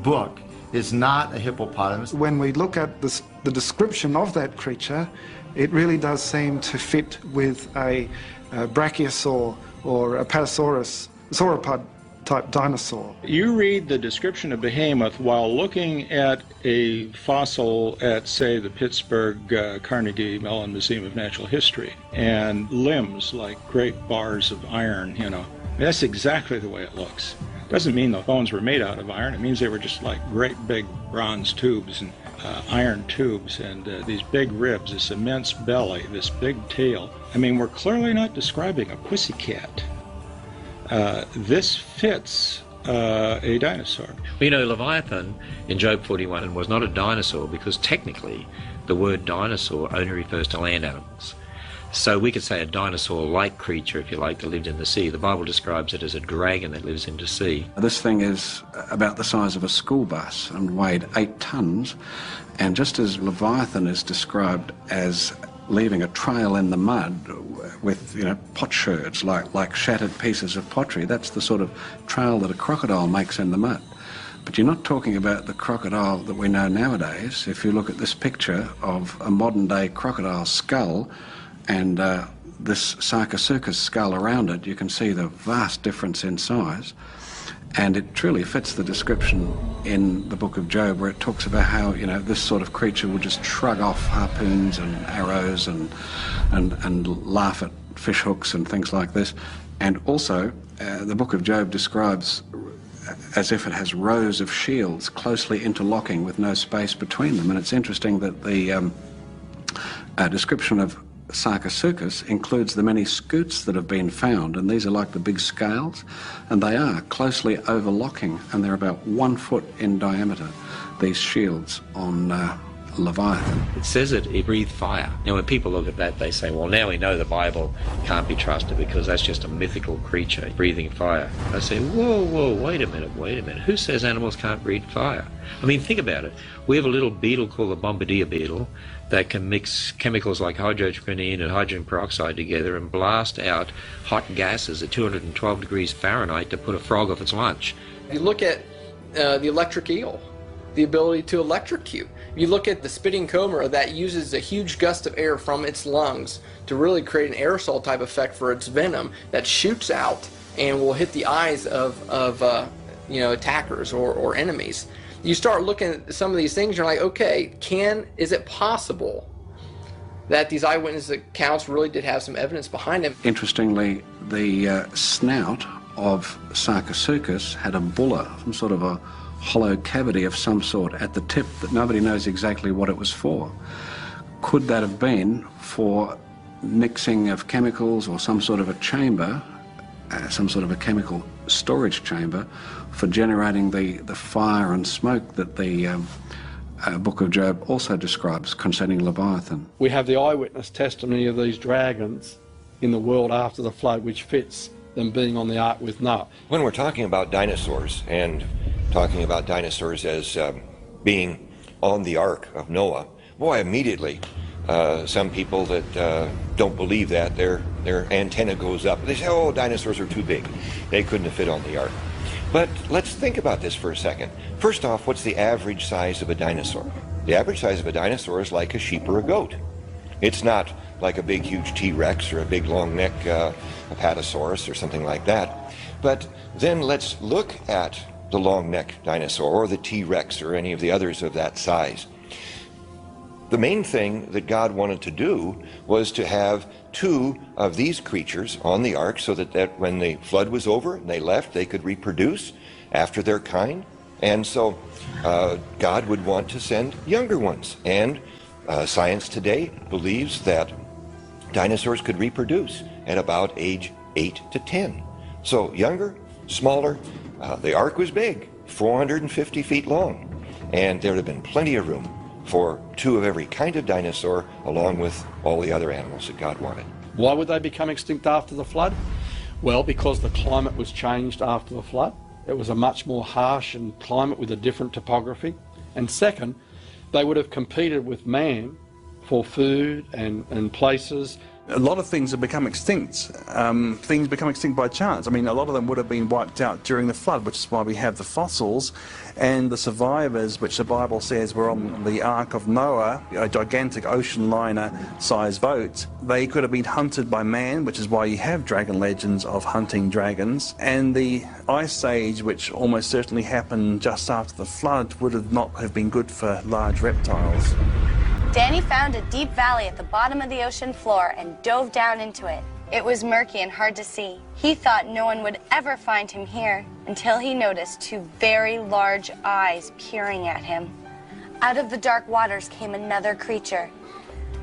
book is not a hippopotamus. When we look at the description of that creature, it really does seem to fit with a brachiosaur or a patasaurus, sauropod type dinosaur. You read the description of behemoth while looking at a fossil at, say, the Pittsburgh Carnegie Mellon Museum of Natural History, and limbs like great bars of iron, you know. That's exactly the way it looks. Doesn't mean the bones were made out of iron. It means they were just like great big bronze tubes and iron tubes, and these big ribs, this immense belly, this big tail. I mean, we're clearly not describing a pussycat. This fits a dinosaur. Well, you know, Leviathan in Job 41 was not a dinosaur because technically the word dinosaur only refers to land animals. So we could say a dinosaur-like creature, if you like, that lived in the sea. The Bible describes it as a dragon that lives in the sea. This thing is about the size of a school bus and weighed 8 tons. And just as Leviathan is described as leaving a trail in the mud with, you know, potsherds, like shattered pieces of pottery, that's the sort of trail that a crocodile makes in the mud. But you're not talking about the crocodile that we know nowadays. If you look at this picture of a modern-day crocodile skull and this Sarcosuchus skull around it, you can see the vast difference in size. And it truly fits the description in the book of Job, where it talks about how, you know, this sort of creature will just shrug off harpoons and arrows and laugh at fish hooks and things like this. And also, the book of Job describes as if it has rows of shields closely interlocking with no space between them. And it's interesting that the description of Sarcosuchus includes the many scutes that have been found, and these are like the big scales, and they are closely overlocking, and they're about 1 foot in diameter, these shields on Leviathan. It says it breathed fire. Now, when people look at that, they say, well, now we know the Bible can't be trusted because that's just a mythical creature breathing fire. I say, whoa, wait a minute. Who says animals can't breathe fire? I mean, think about it. We have a little beetle called the bombardier beetle that can mix chemicals like hydroquinone and hydrogen peroxide together and blast out hot gases at 212 degrees Fahrenheit to put a frog off its lunch. You look at the electric eel, the ability to electrocute. You look at the spitting cobra that uses a huge gust of air from its lungs to really create an aerosol type effect for its venom that shoots out and will hit the eyes of attackers or enemies. You start looking at some of these things, you're like, okay, is it possible that these eyewitness accounts really did have some evidence behind them? Interestingly, the snout of Sarcosuchus had a bulla, some sort of a hollow cavity of some sort at the tip that nobody knows exactly what it was for. Could that have been for mixing of chemicals or some sort of a chamber, some sort of a chemical storage chamber for generating the fire and smoke that the book of Job also describes concerning Leviathan? We have the eyewitness testimony of these dragons in the world after the flood, which fits them being on the ark with Noah. When we're talking about dinosaurs and talking about dinosaurs as being on the ark of Noah, boy, immediately some people that don't believe that, their antenna goes up. They say, oh, dinosaurs are too big. They couldn't have fit on the ark. But let's think about this for a second. First off, what's the average size of a dinosaur? The average size of a dinosaur is like a sheep or a goat. It's not like a big, huge T-Rex or a big, long neck Apatosaurus or something like that. But then let's look at the long neck dinosaur or the T-Rex or any of the others of that size. The main thing that God wanted to do was to have two of these creatures on the ark so that when the flood was over and they left, they could reproduce after their kind. And so God would want to send younger ones. And science today believes that dinosaurs could reproduce at about age 8 to 10. So younger, smaller. The ark was big, 450 feet long. And there would have been plenty of room for two of every kind of dinosaur, along with all the other animals that God wanted. Why would they become extinct after the flood? Well, because the climate was changed after the flood. It was a much more harsh and climate with a different topography. And second, they would have competed with man for food and places. A lot of things have become extinct. Things become extinct by chance. I mean, a lot of them would have been wiped out during the flood, which is why we have the fossils. And the survivors, which the Bible says were on the Ark of Noah, a gigantic ocean liner-sized boat, they could have been hunted by man, which is why you have dragon legends of hunting dragons. And the Ice Age, which almost certainly happened just after the flood, would not have been good for large reptiles. Danny found a deep valley at the bottom of the ocean floor and dove down into it. It was murky and hard to see. He thought no one would ever find him here until he noticed two very large eyes peering at him. Out of the dark waters came another creature.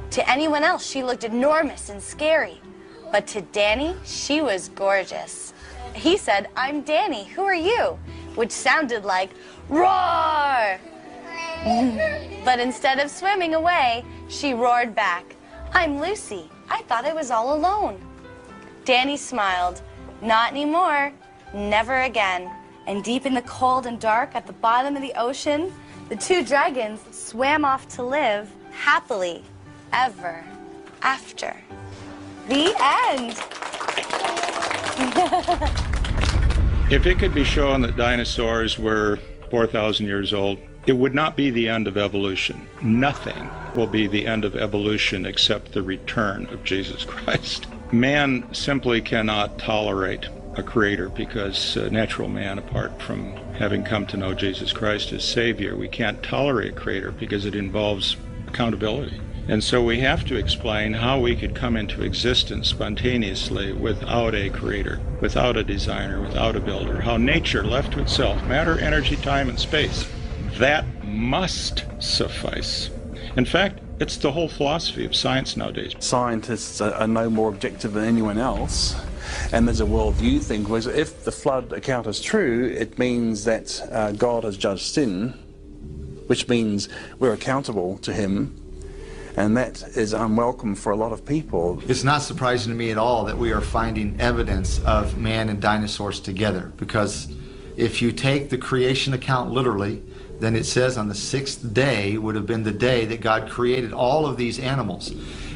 To anyone else, she looked enormous and scary. But to Danny, she was gorgeous. He said, "I'm Danny, who are you?" Which sounded like, "Roar!" But instead of swimming away, she roared back, "I'm Lucy. I thought I was all alone." Danny smiled. Not anymore. Never again. And deep in the cold and dark at the bottom of the ocean, the two dragons swam off to live happily ever after. The end. If it could be shown that dinosaurs were 4,000 years old, it would not be the end of evolution. Nothing will be the end of evolution except the return of Jesus Christ. Man simply cannot tolerate a creator because natural man, apart from having come to know Jesus Christ as Savior, we can't tolerate a creator because it involves accountability. And so we have to explain how we could come into existence spontaneously without a creator, without a designer, without a builder, how nature left to itself, matter, energy, time, and space, that must suffice. In fact, it's the whole philosophy of science nowadays. Scientists are no more objective than anyone else, and there's a worldview thing, because if the flood account is true, it means that God has judged sin, which means we're accountable to him, and that is unwelcome for a lot of people. It's not surprising to me at all that we are finding evidence of man and dinosaurs together, because if you take the creation account literally, then it says on the sixth day would have been the day that God created all of these animals,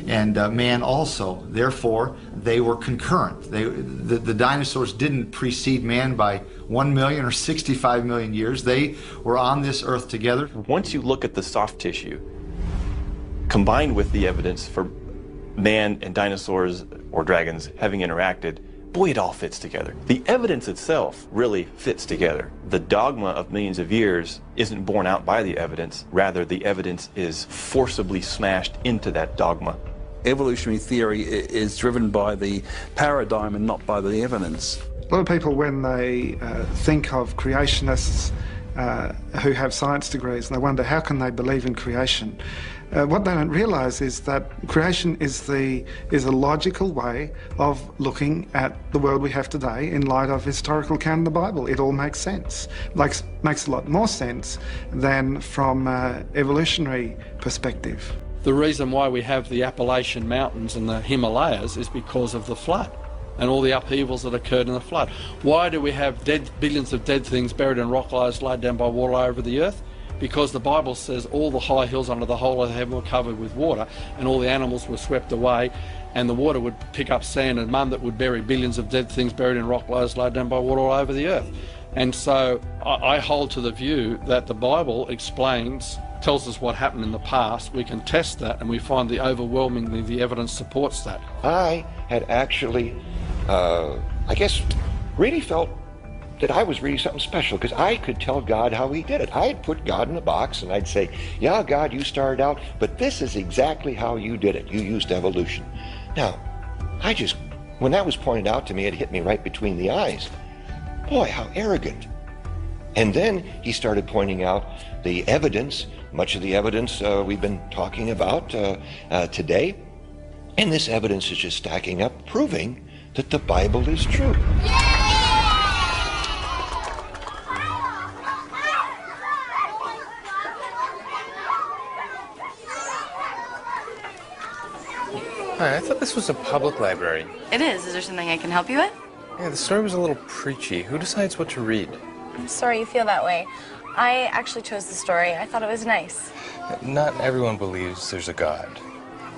and man also. Therefore, they were concurrent. The dinosaurs didn't precede man by 1 million or 65 million years. They were on this earth together. Once you look at the soft tissue, combined with the evidence for man and dinosaurs or dragons having interacted, boy, it all fits together. The evidence itself really fits together. The dogma of millions of years isn't borne out by the evidence. Rather, the evidence is forcibly smashed into that dogma. Evolutionary theory is driven by the paradigm and not by the evidence. A lot of people, when they think of creationists who have science degrees, and they wonder how can they believe in creation. What they don't realise is that creation is a logical way of looking at the world we have today in light of historical account in the Bible. It all makes sense. Makes a lot more sense than from evolutionary perspective. The reason why we have the Appalachian Mountains and the Himalayas is because of the flood and all the upheavals that occurred in the flood. Why do we have billions of dead things buried in rock layers laid down by water over the earth? Because the Bible says all the high hills under the whole of heaven were covered with water, and all the animals were swept away, and the water would pick up sand and mud that would bury billions of dead things buried in rock layers laid down by water all over the earth. And so I hold to the view that the Bible tells us what happened in the past. We can test that, and we find overwhelmingly the evidence supports that. I had actually, I guess, really felt that I was really something special, because I could tell God how he did it. I had put God in a box and I'd say, yeah, God, you started out, but this is exactly how you did it. You used evolution. Now, when that was pointed out to me, it hit me right between the eyes. Boy, how arrogant. And then he started pointing out the evidence, much of the evidence we've been talking about today. And this evidence is just stacking up, proving that the Bible is true. Hi, I thought this was a public library. It is. Is there something I can help you with? Yeah, the story was a little preachy. Who decides what to read? I'm sorry you feel that way. I actually chose the story. I thought it was nice. Not everyone believes there's a God.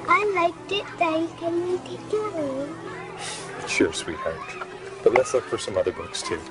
I liked it. Daddy, can we take it home? Sure, sweetheart. But let's look for some other books, too.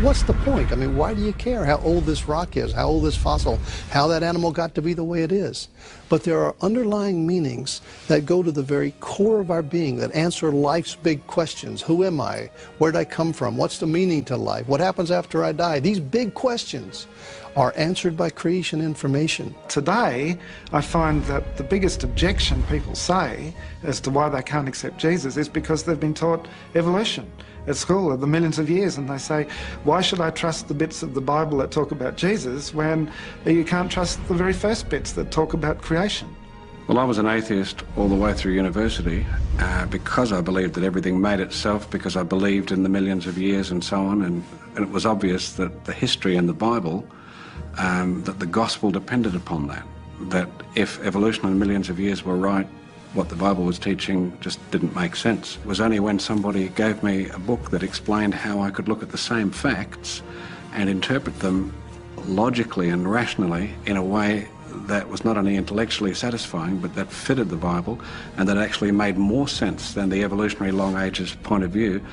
What's the point? I mean, why do you care how old this rock is, how old this fossil, how that animal got to be the way it is? But there are underlying meanings that go to the very core of our being, that answer life's big questions. Who am I? Where did I come from? What's the meaning to life? What happens after I die? These big questions are answered by creation information. Today, I find that the biggest objection people say as to why they can't accept Jesus is because they've been taught evolution at school of the millions of years, and they say, why should I trust the bits of the Bible that talk about Jesus when you can't trust the very first bits that talk about creation? Well, I was an atheist all the way through university because I believed that everything made itself, because I believed in the millions of years and so on, and it was obvious that the history in the Bible, that the gospel depended upon that, that if evolution and millions of years were right, what the Bible was teaching just didn't make sense. It was only when somebody gave me a book that explained how I could look at the same facts and interpret them logically and rationally in a way that was not only intellectually satisfying, but that fitted the Bible and that actually made more sense than the evolutionary long ages point of view,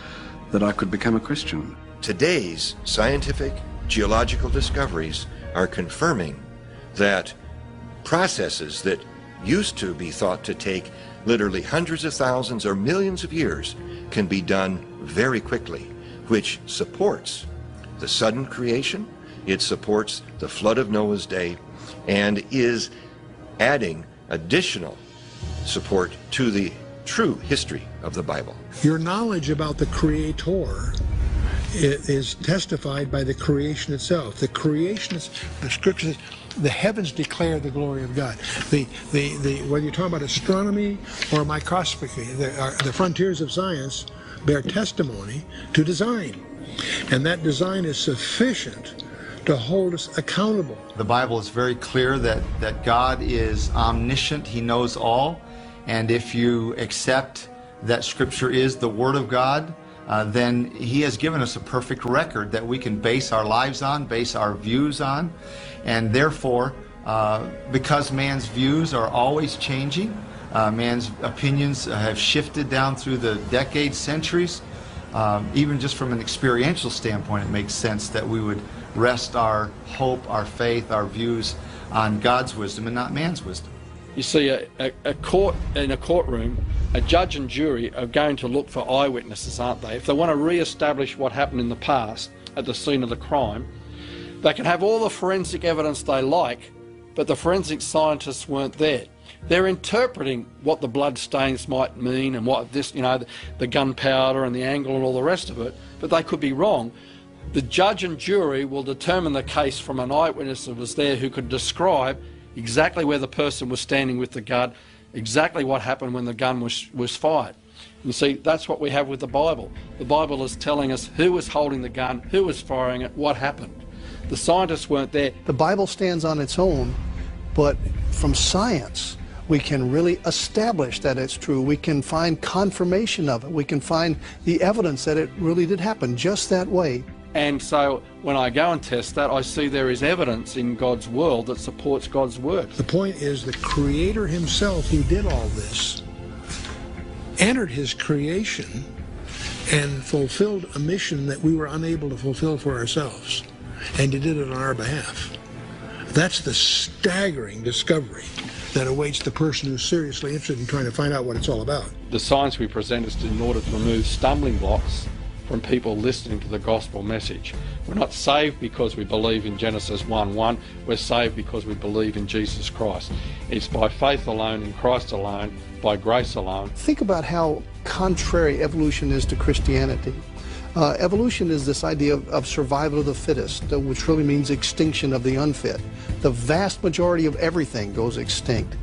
that I could become a Christian. Today's scientific geological discoveries are confirming that processes that used to be thought to take literally hundreds of thousands or millions of years can be done very quickly, which supports the sudden creation, it supports the flood of Noah's day, and is adding additional support to the true history of the Bible. Your knowledge about the Creator is testified by the creation itself. The creation is, the scriptures, the heavens declare the glory of God. Whether you're talking about astronomy or microscopy, the frontiers of science bear testimony to design. And that design is sufficient to hold us accountable. The Bible is very clear that God is omniscient, He knows all, and if you accept that Scripture is the Word of God, then He has given us a perfect record that we can base our lives on, base our views on, and therefore, because man's views are always changing, man's opinions have shifted down through the decades, centuries, even just from an experiential standpoint, it makes sense that we would rest our hope, our faith, our views on God's wisdom and not man's wisdom. You see, a court, in a courtroom, a judge and jury are going to look for eyewitnesses, aren't they? If they want to re-establish what happened in the past at the scene of the crime, they can have all the forensic evidence they like, but the forensic scientists weren't there. They're interpreting what the blood stains might mean and what this, the gunpowder and the angle and all the rest of it, but they could be wrong. The judge and jury will determine the case from an eyewitness that was there who could describe exactly where the person was standing with the gun, exactly what happened when the gun was fired. You see, that's what we have with the Bible. The Bible is telling us who was holding the gun, who was firing it, what happened. The scientists weren't there. The Bible stands on its own, but from science, we can really establish that it's true. We can find confirmation of it. We can find the evidence that it really did happen just that way. And so when I go and test that, I see there is evidence in God's world that supports God's word. The point is the Creator Himself, who did all this, entered His creation and fulfilled a mission that we were unable to fulfill for ourselves. And He did it on our behalf. That's the staggering discovery that awaits the person who's seriously interested in trying to find out what it's all about. The science we present is in order to remove stumbling blocks from people listening to the gospel message. We're not saved because we believe in Genesis 1:1. We're saved because we believe in Jesus Christ. It's by faith alone, in Christ alone, by grace alone. Think about how contrary evolution is to Christianity. Evolution is this idea of survival of the fittest, which really means extinction of the unfit. The vast majority of everything goes extinct.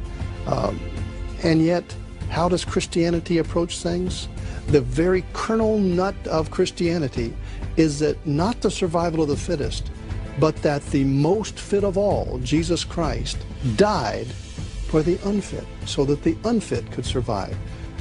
And yet, how does Christianity approach things? The very kernel nut of Christianity is that not the survival of the fittest, but that the most fit of all, Jesus Christ, died for the unfit, so that the unfit could survive.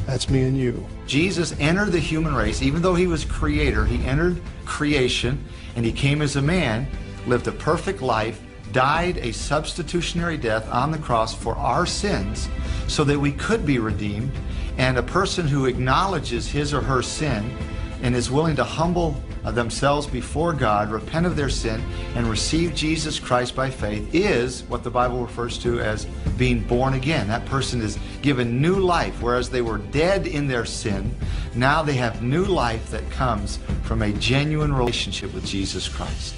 That's me and you. Jesus entered the human race. Even though He was Creator, He entered creation, and He came as a man, lived a perfect life, died a substitutionary death on the cross for our sins so that we could be redeemed. And a person who acknowledges his or her sin and is willing to humble themselves before God, repent of their sin, and receive Jesus Christ by faith is what the Bible refers to as being born again. That person is given new life, whereas they were dead in their sin. Now they have new life that comes from a genuine relationship with Jesus Christ.